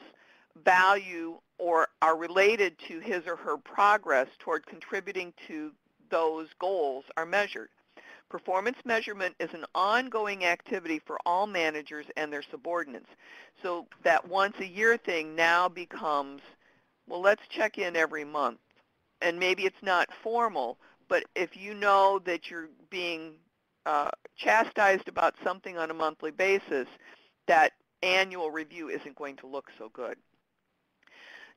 value, or are related to his or her progress toward contributing to those goals are measured. Performance measurement is an ongoing activity for all managers and their subordinates. So that once a year thing now becomes, well, let's check in every month. And maybe it's not formal, but if you know that you're being chastised about something on a monthly basis, that annual review isn't going to look so good.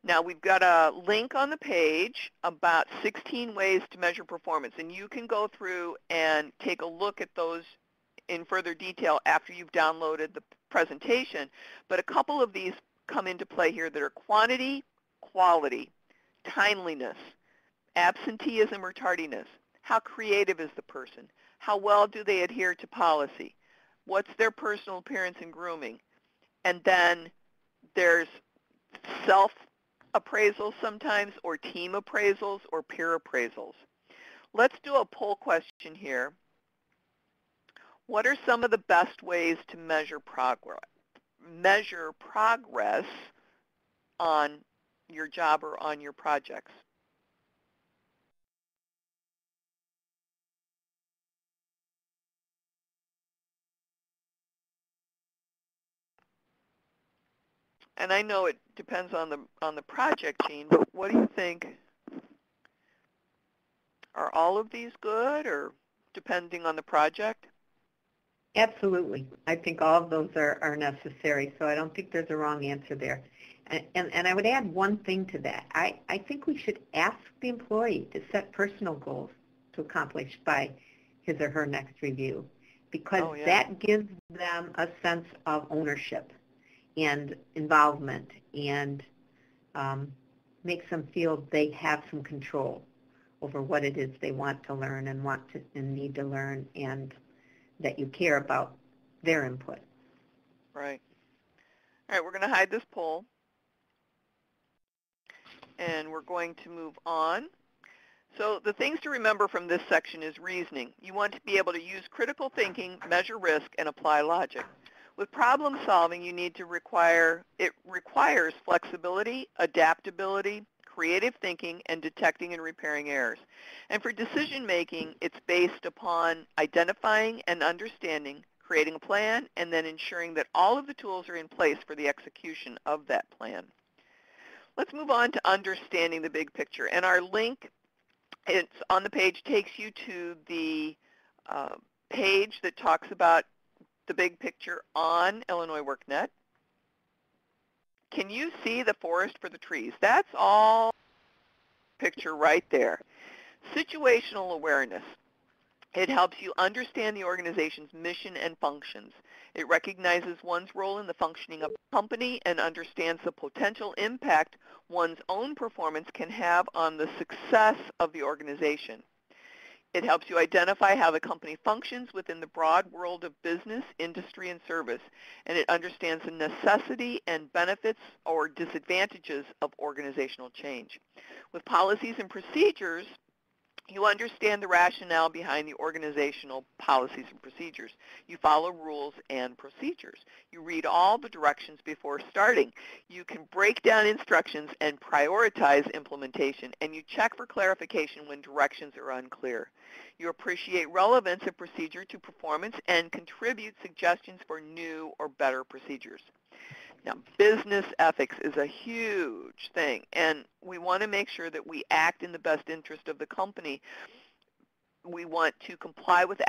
Now, we've got a link on the page about 16 ways to measure performance, and you can go through and take a look at those in further detail after you've downloaded the presentation. But a couple of these come into play here that are quantity, quality, timeliness, absenteeism or tardiness, how creative is the person, how well do they adhere to policy, what's their personal appearance and grooming, and then there's self-appraisals sometimes, or team appraisals, or peer appraisals. Let's do a poll question here. What are some of the best ways to measure progress on your job or on your projects? And I know it depends on the project, Jean, but what do you think? Are all of these good, or depending on the project? Absolutely. I think all of those are necessary, so I don't think there's a wrong answer there. And I would add one thing to that. I think we should ask the employee to set personal goals to accomplish by his or her next review, because Oh, yeah. that gives them a sense of ownership and involvement, and makes them feel they have some control over what it is they want to learn and need to learn, and that you care about their input. Right. All right, we're going to hide this poll, and we're going to move on. So the things to remember from this section is reasoning. You want to be able to use critical thinking, measure risk, and apply logic. With problem solving, it requires flexibility, adaptability, creative thinking, and detecting and repairing errors. And for decision making, it's based upon identifying and understanding, creating a plan, and then ensuring that all of the tools are in place for the execution of that plan. Let's move on to understanding the big picture. And our link, it's on the page, takes you to the page that talks about the big picture on Illinois WorkNet. Can you see the forest for the trees? That's all picture right there. Situational awareness. It helps you understand the organization's mission and functions. It recognizes one's role in the functioning of the company and understands the potential impact one's own performance can have on the success of the organization. It helps you identify how the company functions within the broad world of business, industry, and service, and it understands the necessity and benefits or disadvantages of organizational change. With policies and procedures, you understand the rationale behind the organizational policies and procedures. You follow rules and procedures. You read all the directions before starting. You can break down instructions and prioritize implementation, and you check for clarification when directions are unclear. You appreciate relevance of procedure to performance and contribute suggestions for new or better procedures. Now, business ethics is a huge thing, and we want to make sure that we act in the best interest of the company. We want to comply with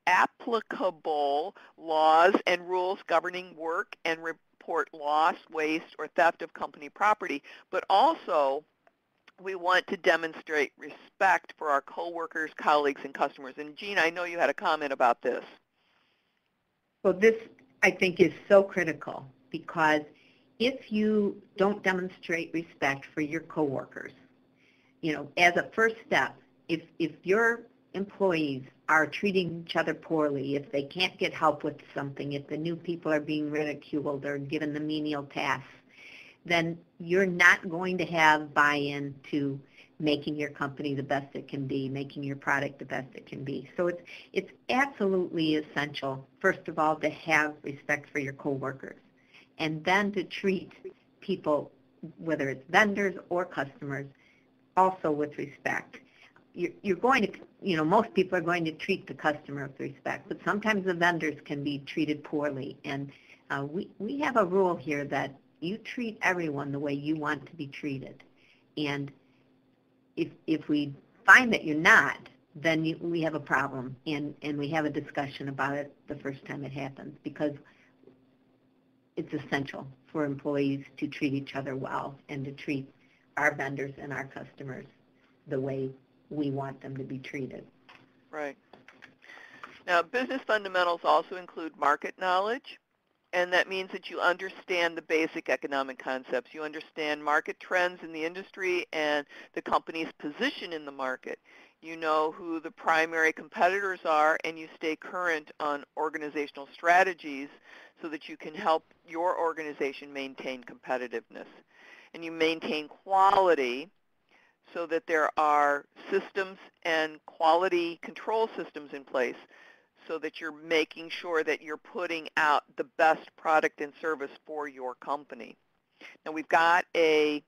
applicable laws and rules governing work and report loss, waste, or theft of company property, but also we want to demonstrate respect for our coworkers, colleagues, and customers. And Jean, I know you had a comment about this. Well, this, I think, is so critical, because if you don't demonstrate respect for your coworkers, as a first step, if your employees are treating each other poorly, if they can't get help with something, if the new people are being ridiculed or given the menial tasks, then you're not going to have buy-in to making your company the best it can be, making your product the best it can be. So it's absolutely essential, first of all, to have respect for your coworkers, and then to treat people, whether it's vendors or customers, also with respect. You're going to, most people are going to treat the customer with respect, but sometimes the vendors can be treated poorly. And we have a rule here that you treat everyone the way you want to be treated. And if we find that you're not, then we have a problem, and we have a discussion about it the first time it happens, because it's essential for employees to treat each other well and to treat our vendors and our customers the way we want them to be treated. Right. Now, business fundamentals also include market knowledge, and that means that you understand the basic economic concepts. You understand market trends in the industry and the company's position in the market. You know who the primary competitors are, and you stay current on organizational strategies so that you can help your organization maintain competitiveness. And you maintain quality so that there are systems and quality control systems in place so that you're making sure that you're putting out the best product and service for your company. Now, we've got a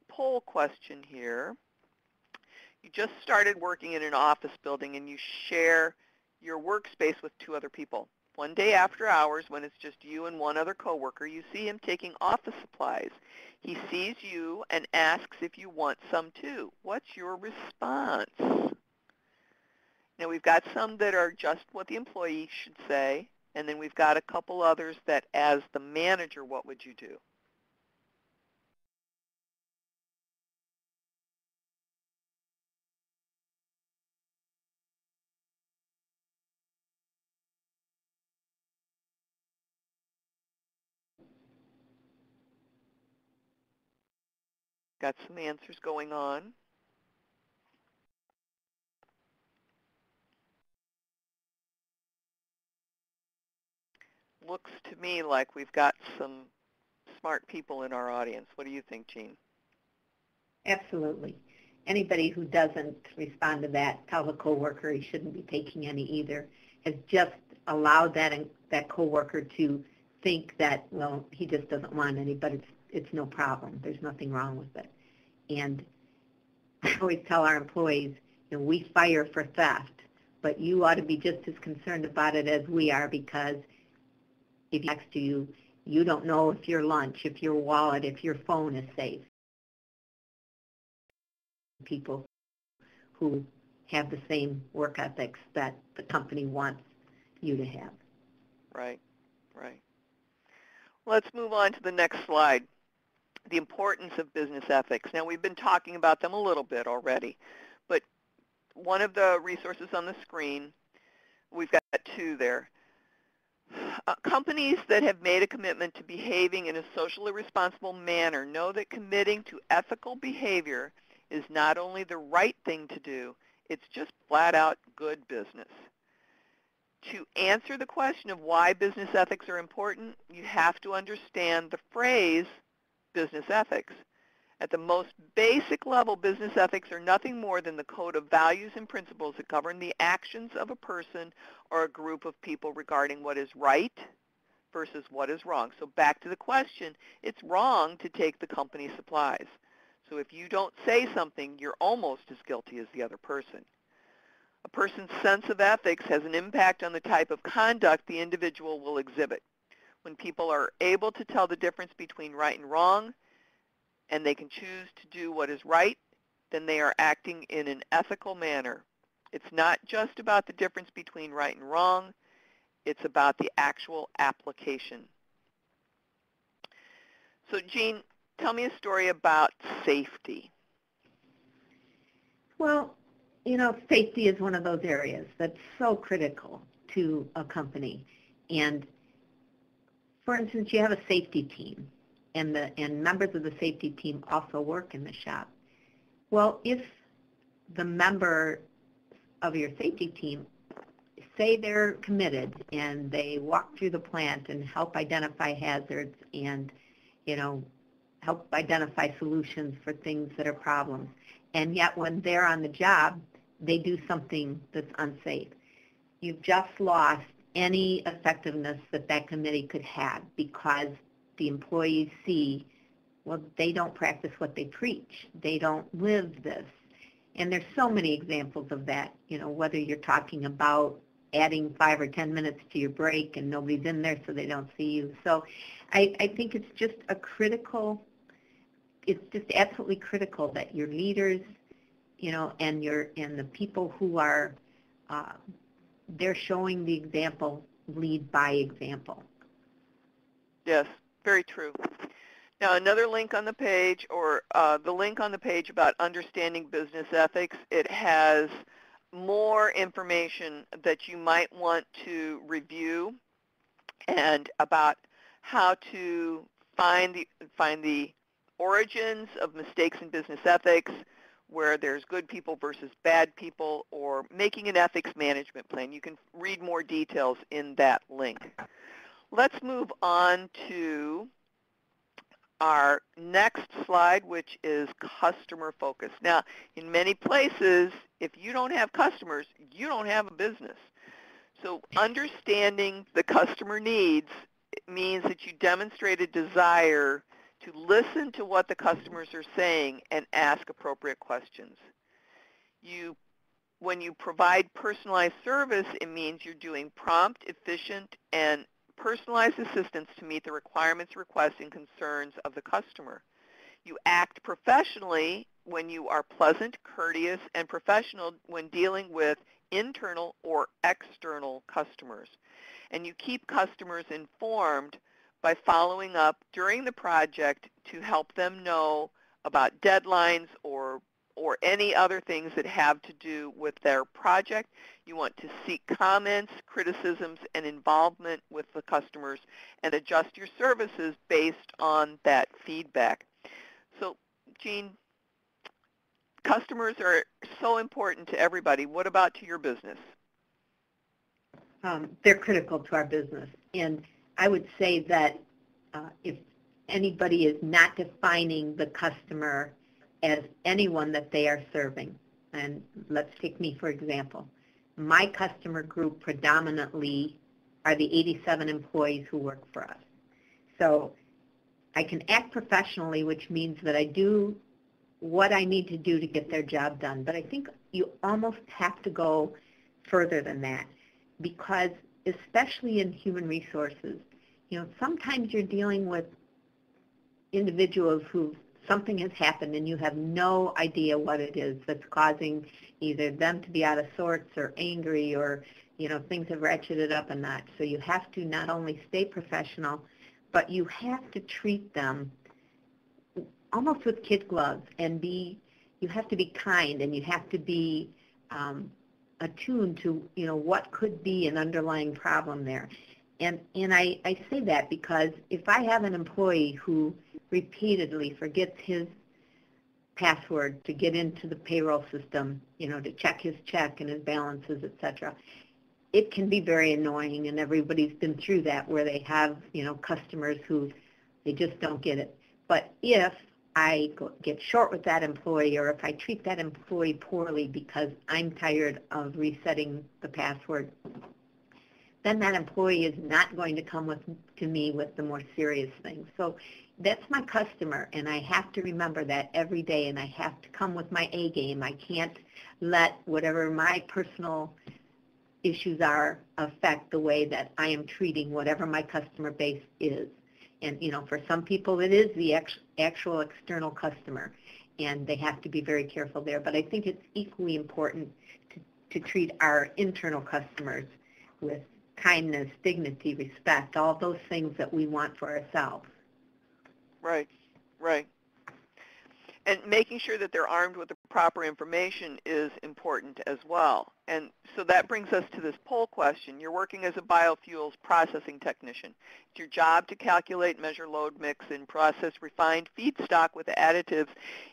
poll question here. You just started working in an office building and you share your workspace with 2 other people. One day after hours, when it's just you and one other coworker, you see him taking office supplies. He sees you and asks if you want some too. What's your response? Now, we've got some that are just what the employee should say, and then we've got a couple others that, as the manager, what would you do? Got some answers going on. Looks to me like we've got some smart people in our audience. What do you think, Jean? Absolutely. Anybody who doesn't respond to that, tell the coworker he shouldn't be taking any either, has just allowed that coworker to think that, well, he just doesn't want any, but it's no problem. There's nothing wrong with it. And I always tell our employees, we fire for theft, but you ought to be just as concerned about it as we are, because if next to you, you don't know if your lunch, if your wallet, if your phone is safe. People who have the same work ethics that the company wants you to have. Right, right. Let's move on to the next slide, the importance of business ethics. Now, we've been talking about them a little bit already, but one of the resources on the screen, we've got two there. Companies that have made a commitment to behaving in a socially responsible manner know that committing to ethical behavior is not only the right thing to do, it's just flat out good business. To answer the question of why business ethics are important, you have to understand the phrase business ethics. At the most basic level, business ethics are nothing more than the code of values and principles that govern the actions of a person or a group of people regarding what is right versus what is wrong. So back to the question, it's wrong to take the company supplies. So if you don't say something, you're almost as guilty as the other person. A person's sense of ethics has an impact on the type of conduct the individual will exhibit. When people are able to tell the difference between right and wrong, and they can choose to do what is right, then they are acting in an ethical manner. It's not just about the difference between right and wrong, it's about the actual application. So Jean, tell me a story about safety. Well, safety is one of those areas that's so critical to a company. And for instance, you have a safety team, and members of the safety team also work in the shop. Well, if the member of your safety team say they're committed and they walk through the plant and help identify hazards and, help identify solutions for things that are problems, and yet when they're on the job, they do something that's unsafe, you've just lost any effectiveness that committee could have, because the employees see, well, they don't practice what they preach. They don't live this. And there's so many examples of that, whether you're talking about adding 5 or 10 minutes to your break and nobody's in there so they don't see you. So I think it's just it's just absolutely critical that your leaders, and the people who are, they're showing the example, lead by example. Yes, very true. Now, another link on the page, or the link on the page about understanding business ethics, it has more information that you might want to review, and about how to find the origins of mistakes in business ethics, where there's good people versus bad people, or making an ethics management plan. You can read more details in that link. Let's move on to our next slide, which is customer focus. Now, in many places, if you don't have customers, you don't have a business. So understanding the customer needs means that you demonstrate a desire to listen to what the customers are saying and ask appropriate questions. You when you provide personalized service, it means you're doing prompt, efficient, and personalized assistance to meet the requirements, requests, and concerns of the customer. You act professionally when you are pleasant, courteous, and professional when dealing with internal or external customers. And you keep customers informed by following up during the project to help them know about deadlines or any other things that have to do with their project. You want to seek comments, criticisms, and involvement with the customers and adjust your services based on that feedback. So, Jean, customers are so important to everybody. What about to your business? They're critical to our business. And I would say that if anybody is not defining the customer as anyone that they are serving, and let's take me for example, my customer group predominantly are the 87 employees who work for us. So I can act professionally, which means that I do what I need to do to get their job done. But I think you almost have to go further than that, because especially in human resources, sometimes you're dealing with individuals who something has happened and you have no idea what it is that's causing either them to be out of sorts or angry, or things have ratcheted up a notch. So you have to not only stay professional, but you have to treat them almost with kid gloves, and you have to be kind, and you have to be attuned to what could be an underlying problem there. And I say that because if I have an employee who repeatedly forgets his password to get into the payroll system, to check his check and his balances, etc., it can be very annoying, and everybody's been through that where they have, customers who they just don't get it. But if I get short with that employee, or if I treat that employee poorly because I'm tired of resetting the password, then that employee is not going to come to me with the more serious things. So that's my customer, and I have to remember that every day, and I have to come with my A game. I can't let whatever my personal issues are affect the way that I am treating whatever my customer base is. And, for some people it is the actual external customer, and they have to be very careful there. But I think it's equally important to treat our internal customers with kindness, dignity, respect, all those things that we want for ourselves. Right, right. And making sure that they're armed with the proper information is important as well. And so that brings us to this poll question. You're working as a biofuels processing technician. It's your job to calculate, measure load mix, and process refined feedstock with additives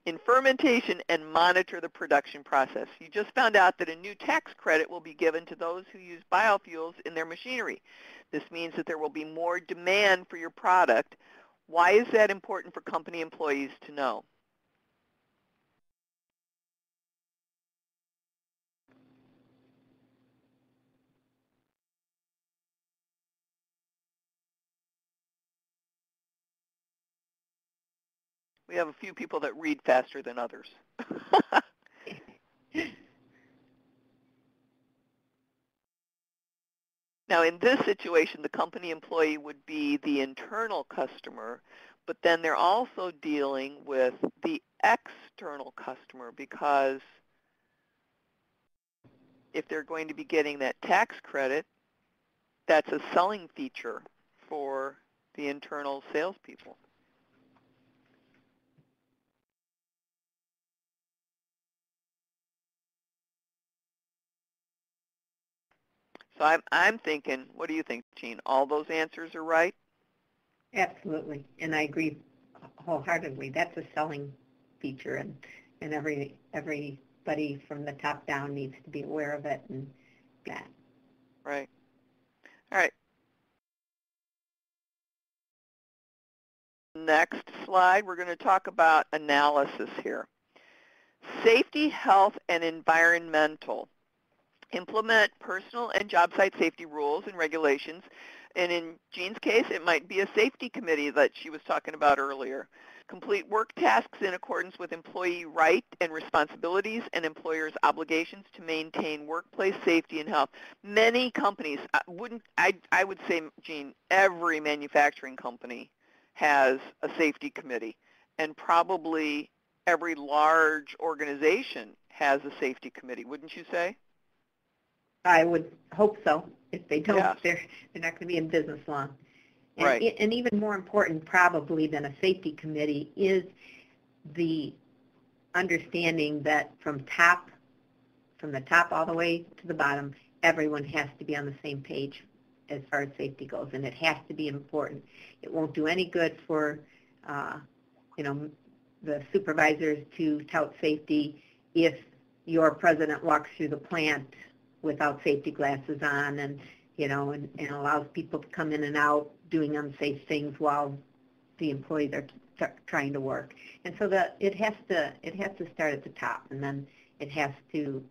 in fermentation and monitor the production process. You just found out that a new tax credit will be given to those who use biofuels in their machinery. This means that there will be more demand for your product. Why is that important for company employees to know? We have a few people that read faster than others. Now, in this situation, the company employee would be the internal customer, but then they're also dealing with the external customer, because if they're going to be getting that tax credit, that's a selling feature for the internal salespeople. So I'm thinking, what do you think, Jean? All those answers are right? Absolutely, and I agree wholeheartedly. That's a selling feature, and everybody from the top down needs to be aware of it and that. Right. All right. Next slide, we're going to talk about analysis here. Safety, health, and environmental. Implement personal and job site safety rules and regulations. And in Jean's case, it might be a safety committee that she was talking about earlier. Complete work tasks in accordance with employee rights and responsibilities and employers' obligations to maintain workplace safety and health. Many companies, I would say, Jean, every manufacturing company has a safety committee, and probably every large organization has a safety committee, wouldn't you say? I would hope so. If they don't, Yes. they're not going to be in business long. And, Right. and even more important probably than a safety committee is the understanding that from the top all the way to the bottom, everyone has to be on the same page as far as safety goes, and it has to be important. It won't do any good for the supervisors to tout safety if your president walks through the plant without safety glasses on and allows people to come in and out doing unsafe things while the employees are trying to work. And so it has to start at the top, and then it has to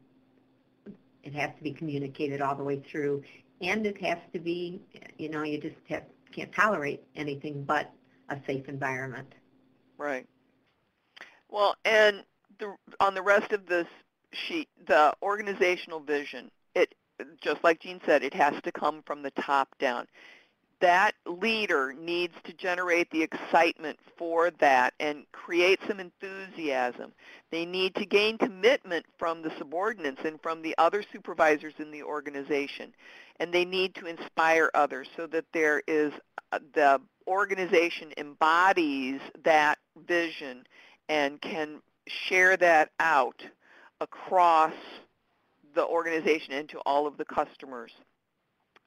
be communicated all the way through, and it has to be, you just can't tolerate anything but a safe environment. Right. Well, and on the rest of this sheet, the organizational vision, just like Jean said, it has to come from the top down. That leader needs to generate the excitement for that and create some enthusiasm. They need to gain commitment from the subordinates and from the other supervisors in the organization. And they need to inspire others so that there is the organization embodies that vision and can share that out across the organization and to all of the customers.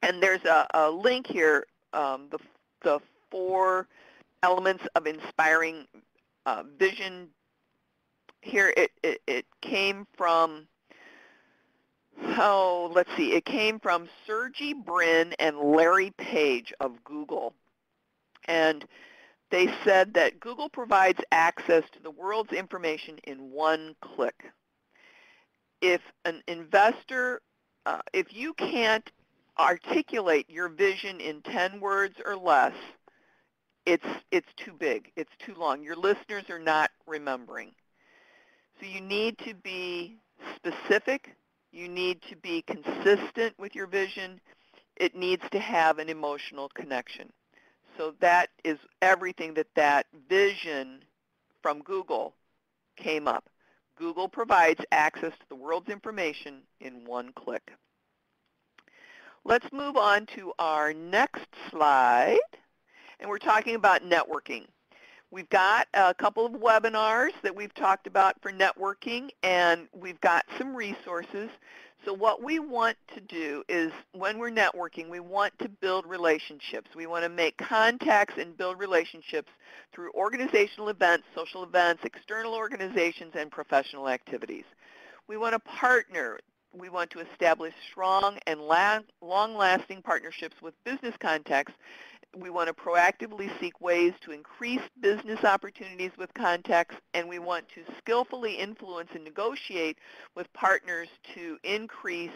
And there's a link here, the 4 elements of inspiring vision. Here it came from, let's see, it came from Sergey Brin and Larry Page of Google. And they said that Google provides access to the world's information in one click. If an investor, if you can't articulate your vision in 10 words or less, it's too big, it's too long. Your listeners are not remembering. So you need to be specific, you need to be consistent with your vision, it needs to have an emotional connection. So that is everything that vision from Google came up. Google provides access to the world's information in one click. Let's move on to our next slide, and we're talking about networking. We've got a couple of webinars that we've talked about for networking, and we've got some resources. So what we want to do is, when we're networking, we want to build relationships. We want to make contacts and build relationships through organizational events, social events, external organizations, and professional activities. We want to partner. We want to establish strong and long-lasting partnerships with business contacts. We want to proactively seek ways to increase business opportunities with contacts, and we want to skillfully influence and negotiate with partners to increase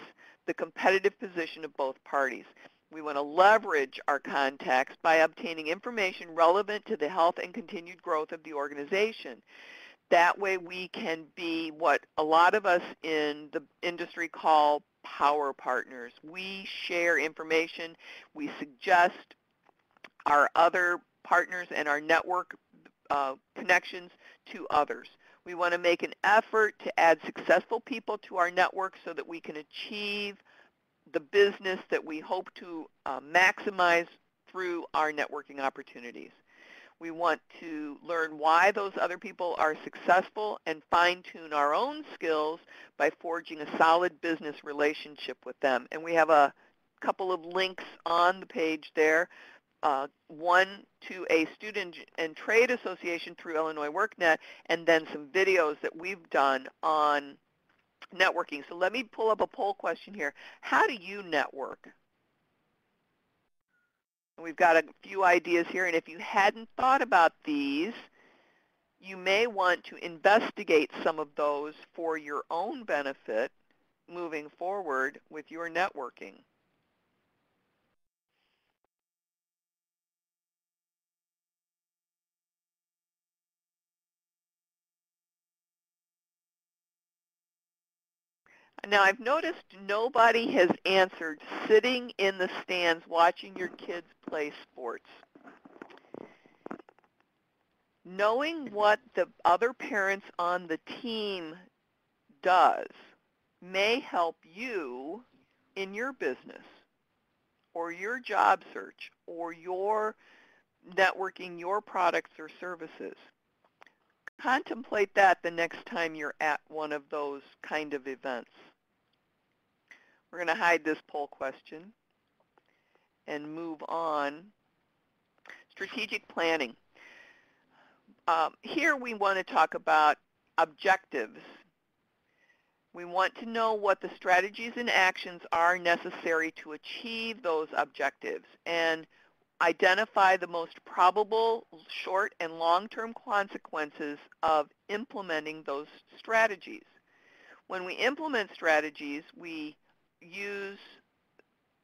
the competitive position of both parties. We want to leverage our contacts by obtaining information relevant to the health and continued growth of the organization. That way we can be what a lot of us in the industry call power partners. We share information, we suggest our other partners and our network connections to others. We want to make an effort to add successful people to our network so that we can achieve the business that we hope to maximize through our networking opportunities. We want to learn why those other people are successful and fine-tune our own skills by forging a solid business relationship with them. And we have a couple of links on the page there. One to a student and trade association through Illinois WorkNet, and then some videos that we've done on networking. So let me pull up a poll question here. How do you network? And we've got a few ideas here, and if you hadn't thought about these, you may want to investigate some of those for your own benefit moving forward with your networking. Now, I've noticed nobody has answered sitting in the stands watching your kids play sports. Knowing what the other parents on the team does may help you in your business or your job search or your networking your products or services. Contemplate that the next time you're at one of those kind of events. We're going to hide this poll question and move on. Strategic planning. Here we want to talk about objectives. We want to know what the strategies and actions are necessary to achieve those objectives and identify the most probable short and long-term consequences of implementing those strategies. When we implement strategies, we use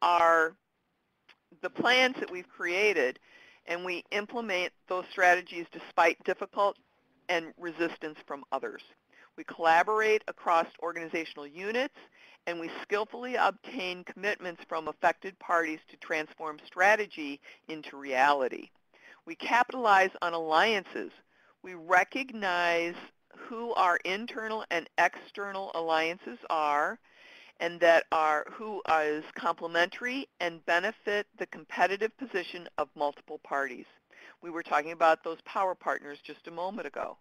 the plans that we've created, and we implement those strategies despite difficult and resistance from others. We collaborate across organizational units, and we skillfully obtain commitments from affected parties to transform strategy into reality. We capitalize on alliances. We recognize who our internal and external alliances are, and who is complementary and benefit the competitive position of multiple parties. We were talking about those power partners just a moment ago.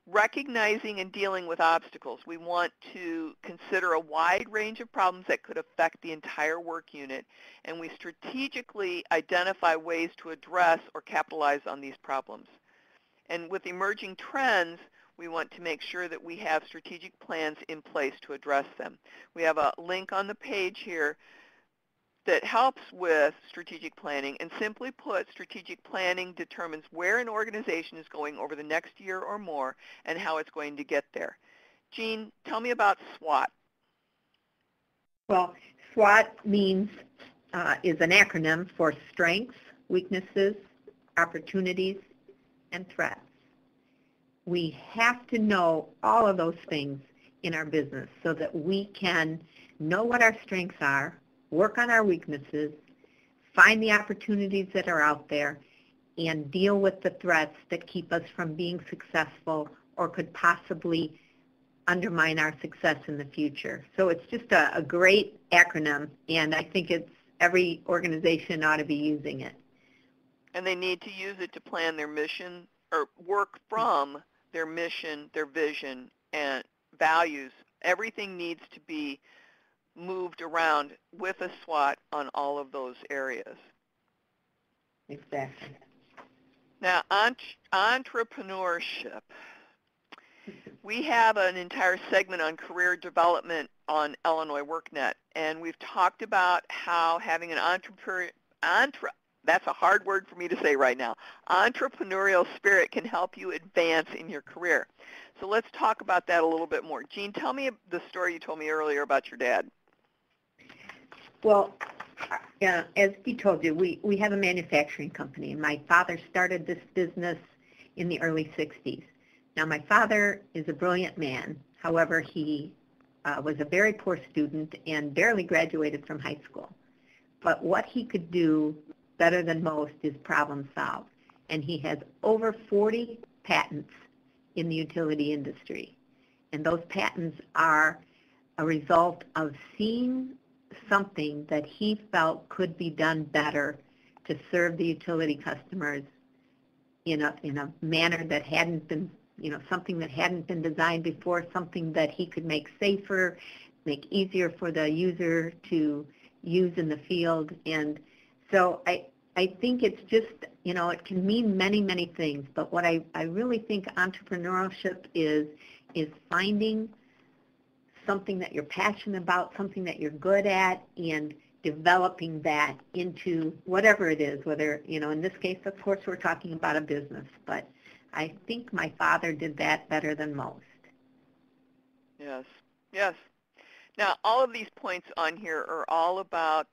Recognizing and dealing with obstacles. We want to consider a wide range of problems that could affect the entire work unit, and we strategically identify ways to address or capitalize on these problems. And with emerging trends, we want to make sure that we have strategic plans in place to address them. We have a link on the page here that helps with strategic planning, and simply put, strategic planning determines where an organization is going over the next year or more and how it's going to get there. Jean, tell me about SWOT. Well, SWOT means is an acronym for strengths, weaknesses, opportunities, and threats. We have to know all of those things in our business so that we can know what our strengths are, work on our weaknesses, find the opportunities that are out there, and deal with the threats that keep us from being successful or could possibly undermine our success in the future. So it's just a great acronym, and I think every organization ought to be using it. And they need to use it to plan their mission or work from their mission, their vision, and values. Everything needs to be moved around with a SWOT on all of those areas. Exactly. Now, entrepreneurship. We have an entire segment on career development on Illinois WorkNet, and we've talked about how having an that's a hard word for me to say right now, entrepreneurial spirit can help you advance in your career. So let's talk about that a little bit more. Jean, tell me the story you told me earlier about your dad. Well, as he told you, we have a manufacturing company, and my father started this business in the early 60s. Now, my father is a brilliant man. However, he was a very poor student and barely graduated from high school. But what he could do better than most is problem solve. And he has over 40 patents in the utility industry. And those patents are a result of seeing something that he felt could be done better to serve the utility customers in a manner that hadn't been, something that hadn't been designed before, something that he could make safer, make easier for the user to use in the field. And so I think it's just, it can mean many, many things, but what I really think entrepreneurship is finding something that you're passionate about, something that you're good at, and developing that into whatever it is, whether, in this case, of course, we're talking about a business, but I think my father did that better than most. Yes, yes. Now, all of these points on here are all about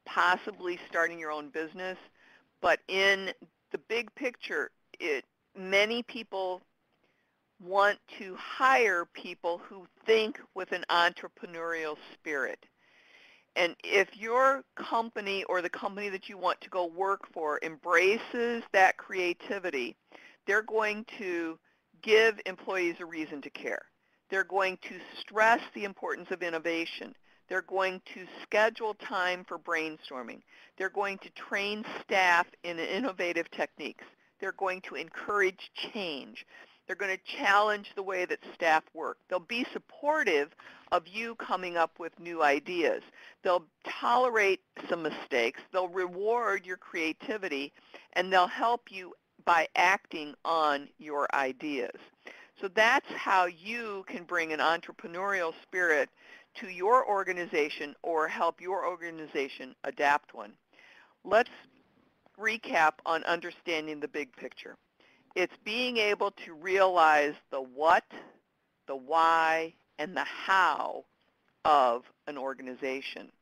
possibly starting your own business, but in the big picture, many people want to hire people who think with an entrepreneurial spirit. And if your company or the company that you want to go work for embraces that creativity, they're going to give employees a reason to care. They're going to stress the importance of innovation. They're going to schedule time for brainstorming. They're going to train staff in innovative techniques. They're going to encourage change. They're going to challenge the way that staff work. They'll be supportive of you coming up with new ideas. They'll tolerate some mistakes. They'll reward your creativity, and they'll help you by acting on your ideas. So that's how you can bring an entrepreneurial spirit to your organization or help your organization adapt one. Let's recap on understanding the big picture. It's being able to realize the what, the why, and the how of an organization.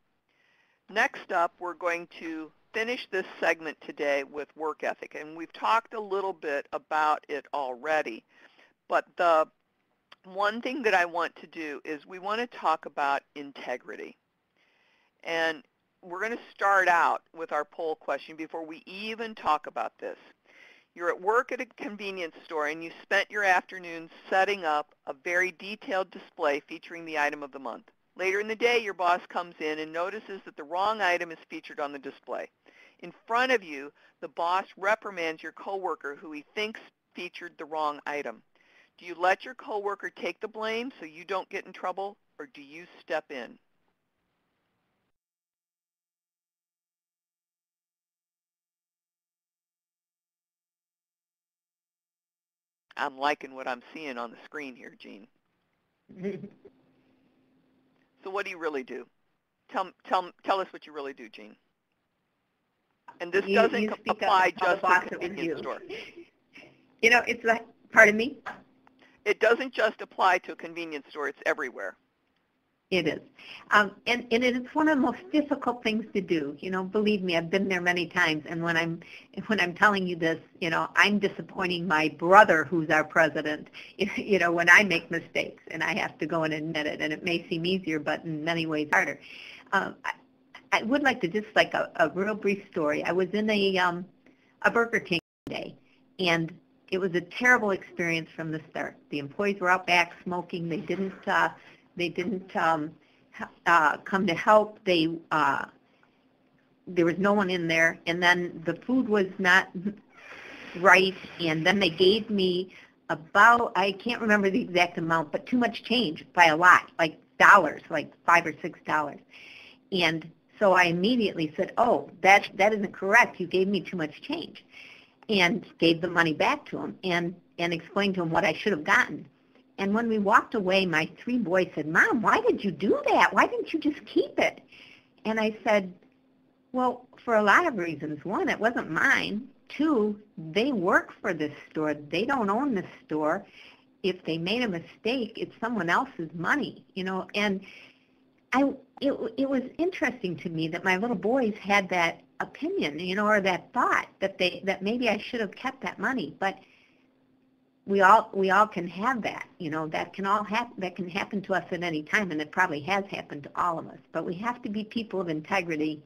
Next up, we're going to finish this segment today with work ethic, and we've talked a little bit about it already. But the one thing that I want to do is we want to talk about integrity. And we're going to start out with our poll question before we even talk about this. You're at work at a convenience store and you spent your afternoon setting up a very detailed display featuring the item of the month. Later in the day, your boss comes in and notices that the wrong item is featured on the display. In front of you, the boss reprimands your coworker who he thinks featured the wrong item. Do you let your coworker take the blame so you don't get in trouble, or do you step in? I'm liking what I'm seeing on the screen here, Jean. So what do you really do? Tell us what you really do, Jean. And this doesn't apply just to a convenience store. You know, it's like, pardon me? It doesn't just apply to a convenience store. It's everywhere. It is. And it is one of the most difficult things to do. You know, believe me, I've been there many times. And when I'm telling you this, you know, I'm disappointing my brother, who's our president, you know, when I make mistakes and I have to go and admit it. And it may seem easier, but in many ways harder. I would like to just like a real brief story. I was in a Burger King day, and it was a terrible experience from the start. The employees were out back smoking. They didn't come to help. There was no one in there, and then the food was not right, and then they gave me about, I can't remember the exact amount, but too much change by a lot, like dollars, like $5 or $6. And so I immediately said, oh, that isn't correct. You gave me too much change, and gave the money back to him and explained to him what I should have gotten. And when we walked away, my 3 boys said, Mom, why did you do that? Why didn't you just keep it? And I said, well, for a lot of reasons. 1, it wasn't mine. 2, they work for this store. They don't own this store. If they made a mistake, it's someone else's money, you know. And it was interesting to me that my little boys had that opinion, you know, or that thought that maybe I should have kept that money. But we all can have that, you know. That can happen to us at any time, and it probably has happened to all of us. But we have to be people of integrity,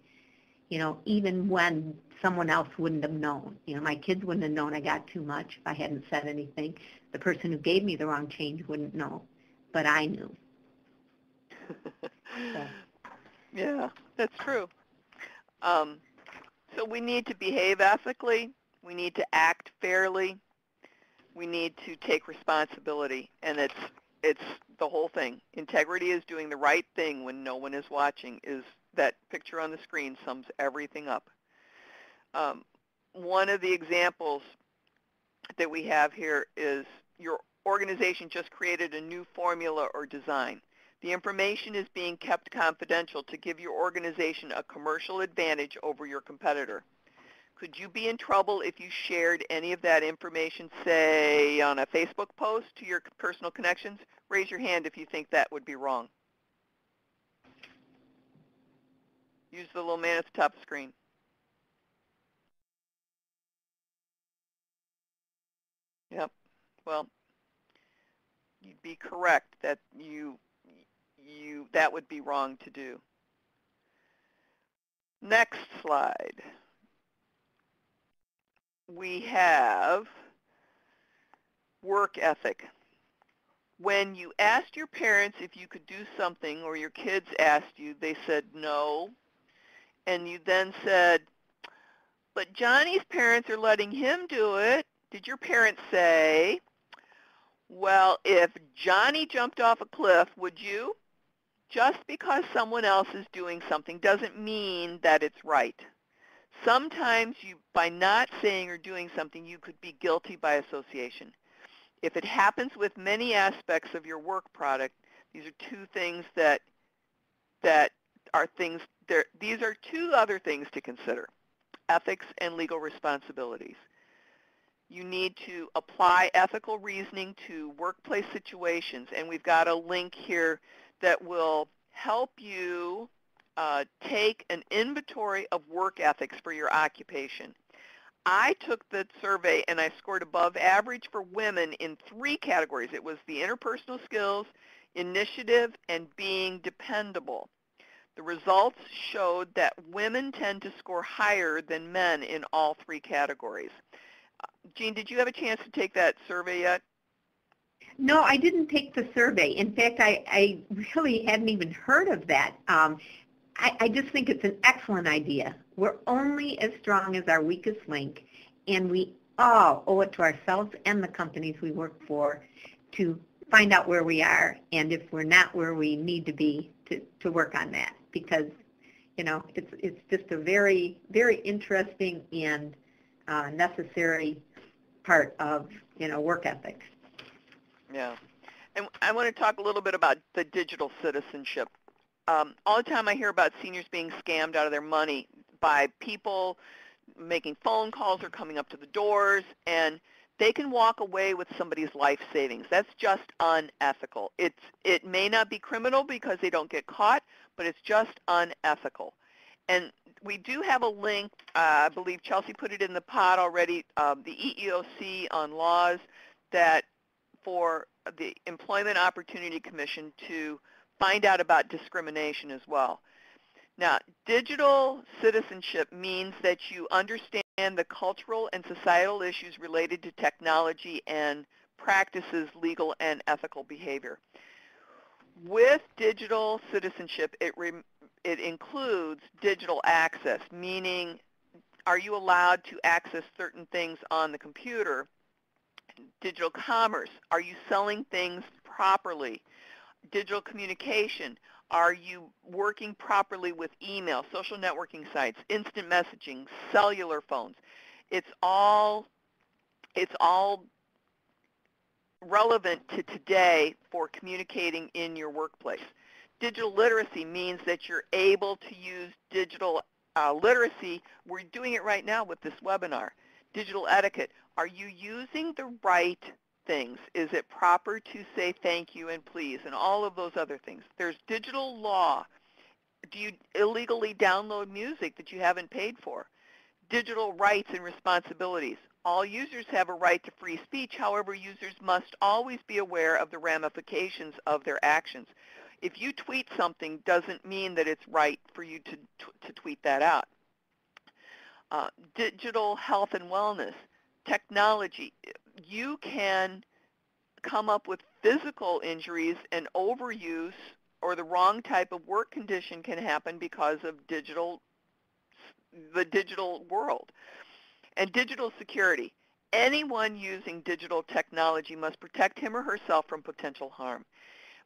you know, even when someone else wouldn't have known. You know, my kids wouldn't have known I got too much if I hadn't said anything. The person who gave me the wrong change wouldn't know, but I knew. So. Yeah, that's true. So we need to behave ethically. We need to act fairly. We need to take responsibility, and it's the whole thing. Integrity is doing the right thing when no one is watching. Is that picture on the screen sums everything up. One of the examples that we have here is your organization just created a new formula or design. The information is being kept confidential to give your organization a commercial advantage over your competitor. Could you be in trouble if you shared any of that information, say, on a Facebook post to your personal connections? Raise your hand if you think that would be wrong. Use the little man at the top of the screen. Yep. Well, you'd be correct that that would be wrong to do. Next slide. We have work ethic. When you asked your parents if you could do something, or your kids asked you, they said no, and you then said, but Johnny's parents are letting him do it, did your parents say, well, if Johnny jumped off a cliff, would you? Just because someone else is doing something doesn't mean that it's right. Sometimes by not saying or doing something, you could be guilty by association. If it happens with many aspects of your work product, these are two things these are two other things to consider: ethics and legal responsibilities. You need to apply ethical reasoning to workplace situations, and we've got a link here that will help you take an inventory of work ethics for your occupation. I took the survey and I scored above average for women in 3 categories. It was the interpersonal skills, initiative, and being dependable. The results showed that women tend to score higher than men in all 3 categories. Jean, did you have a chance to take that survey yet? No, I didn't take the survey. In fact, I really hadn't even heard of that. I just think it's an excellent idea. We're only as strong as our weakest link, and we all owe it to ourselves and the companies we work for to find out where we are, and if we're not where we need to be, to work on that. Because, you know, it's just a very, very interesting and necessary part of, you know, work ethics. Yeah. And I want to talk a little bit about the digital citizenship. All the time I hear about seniors being scammed out of their money by people making phone calls or coming up to the doors, and they can walk away with somebody's life savings. That's just unethical. It may not be criminal because they don't get caught, but it's just unethical. And we do have a link, I believe Chelsea put it in the pod already, the EEOC on laws that for the Employment Opportunity Commission to find out about discrimination as well. Now, digital citizenship means that you understand the cultural and societal issues related to technology and practices legal and ethical behavior. With digital citizenship, it includes digital access, meaning are you allowed to access certain things on the computer? Digital commerce, are you selling things properly? Digital communication, are you working properly with email, social networking sites, instant messaging, cellular phones? It's all relevant to today for communicating in your workplace. Digital literacy means that you're able to use digital literacy. We're doing it right now with this webinar. Digital etiquette, are you using the right things? Is it proper to say thank you and please and all of those other things? There's digital law. Do you illegally download music that you haven't paid for? Digital rights and responsibilities. All users have a right to free speech. However, users must always be aware of the ramifications of their actions. If you tweet something, doesn't mean that it's right for you to tweet that out. Digital health and wellness. Technology. You can come up with physical injuries, and overuse or the wrong type of work condition can happen because of the digital world. And digital security. Anyone using digital technology must protect him or herself from potential harm.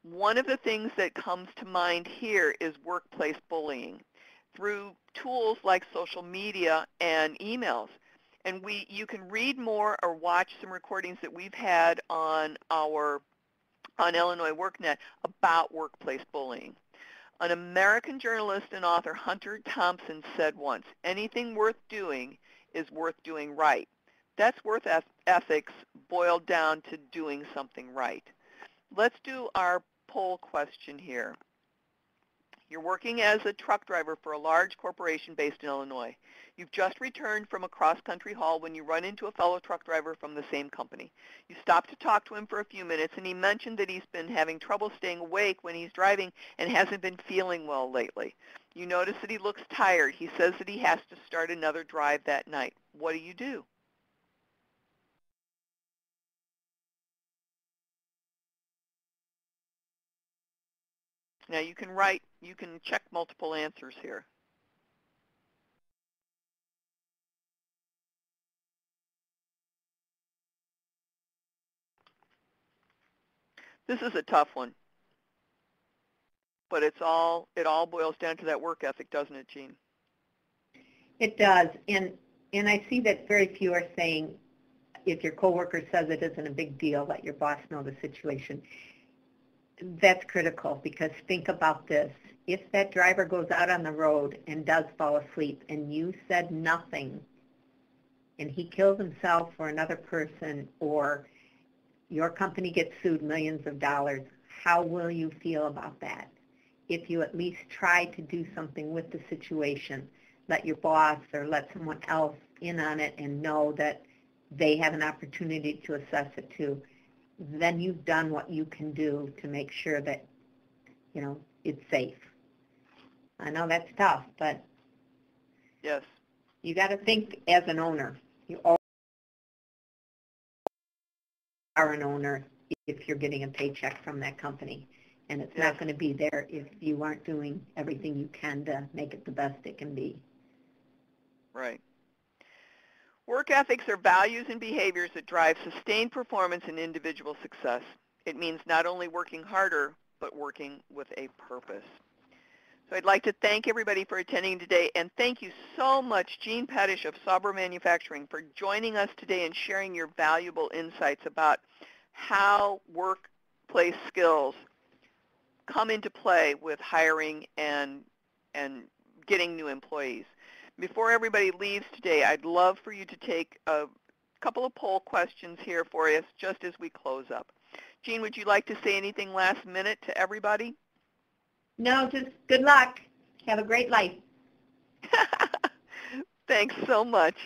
One of the things that comes to mind here is workplace bullying through tools like social media and emails. And you can read more or watch some recordings that we've had on Illinois WorkNet about workplace bullying. An American journalist and author, Hunter Thompson, said once, anything worth doing is worth doing right. That's worth ethics boiled down to doing something right. Let's do our poll question here. You're working as a truck driver for a large corporation based in Illinois. You've just returned from a cross-country haul when you run into a fellow truck driver from the same company. You stop to talk to him for a few minutes, and he mentioned that he's been having trouble staying awake when he's driving and hasn't been feeling well lately. You notice that he looks tired. He says that he has to start another drive that night. What do? Now you can check multiple answers here. This is a tough one, but it all boils down to that work ethic, doesn't it, Jean? It does, and I see that very few are saying, if your coworker says it isn't a big deal, let your boss know the situation. That's critical, because think about this. If that driver goes out on the road and does fall asleep and you said nothing, and he kills himself or another person, or your company gets sued millions of dollars, how will you feel about that? If you at least try to do something with the situation, let your boss or let someone else in on it and know that they have an opportunity to assess it too, then you've done what you can do to make sure that, it's safe. I know that's tough, but yes, you got to think as an owner. You are an owner if you're getting a paycheck from that company, and it's not going to be there if you aren't doing everything you can to make it the best it can be. Right. Work ethics are values and behaviors that drive sustained performance and individual success. It means not only working harder, but working with a purpose. So I'd like to thank everybody for attending today, and thank you so much, Jean Pettish of Sabra Manufacturing, for joining us today and sharing your valuable insights about how workplace skills come into play with hiring and getting new employees. Before everybody leaves today, I'd love for you to take a couple of poll questions here for us just as we close up. Jean, would you like to say anything last minute to everybody? No, just good luck. Have a great life. Thanks so much.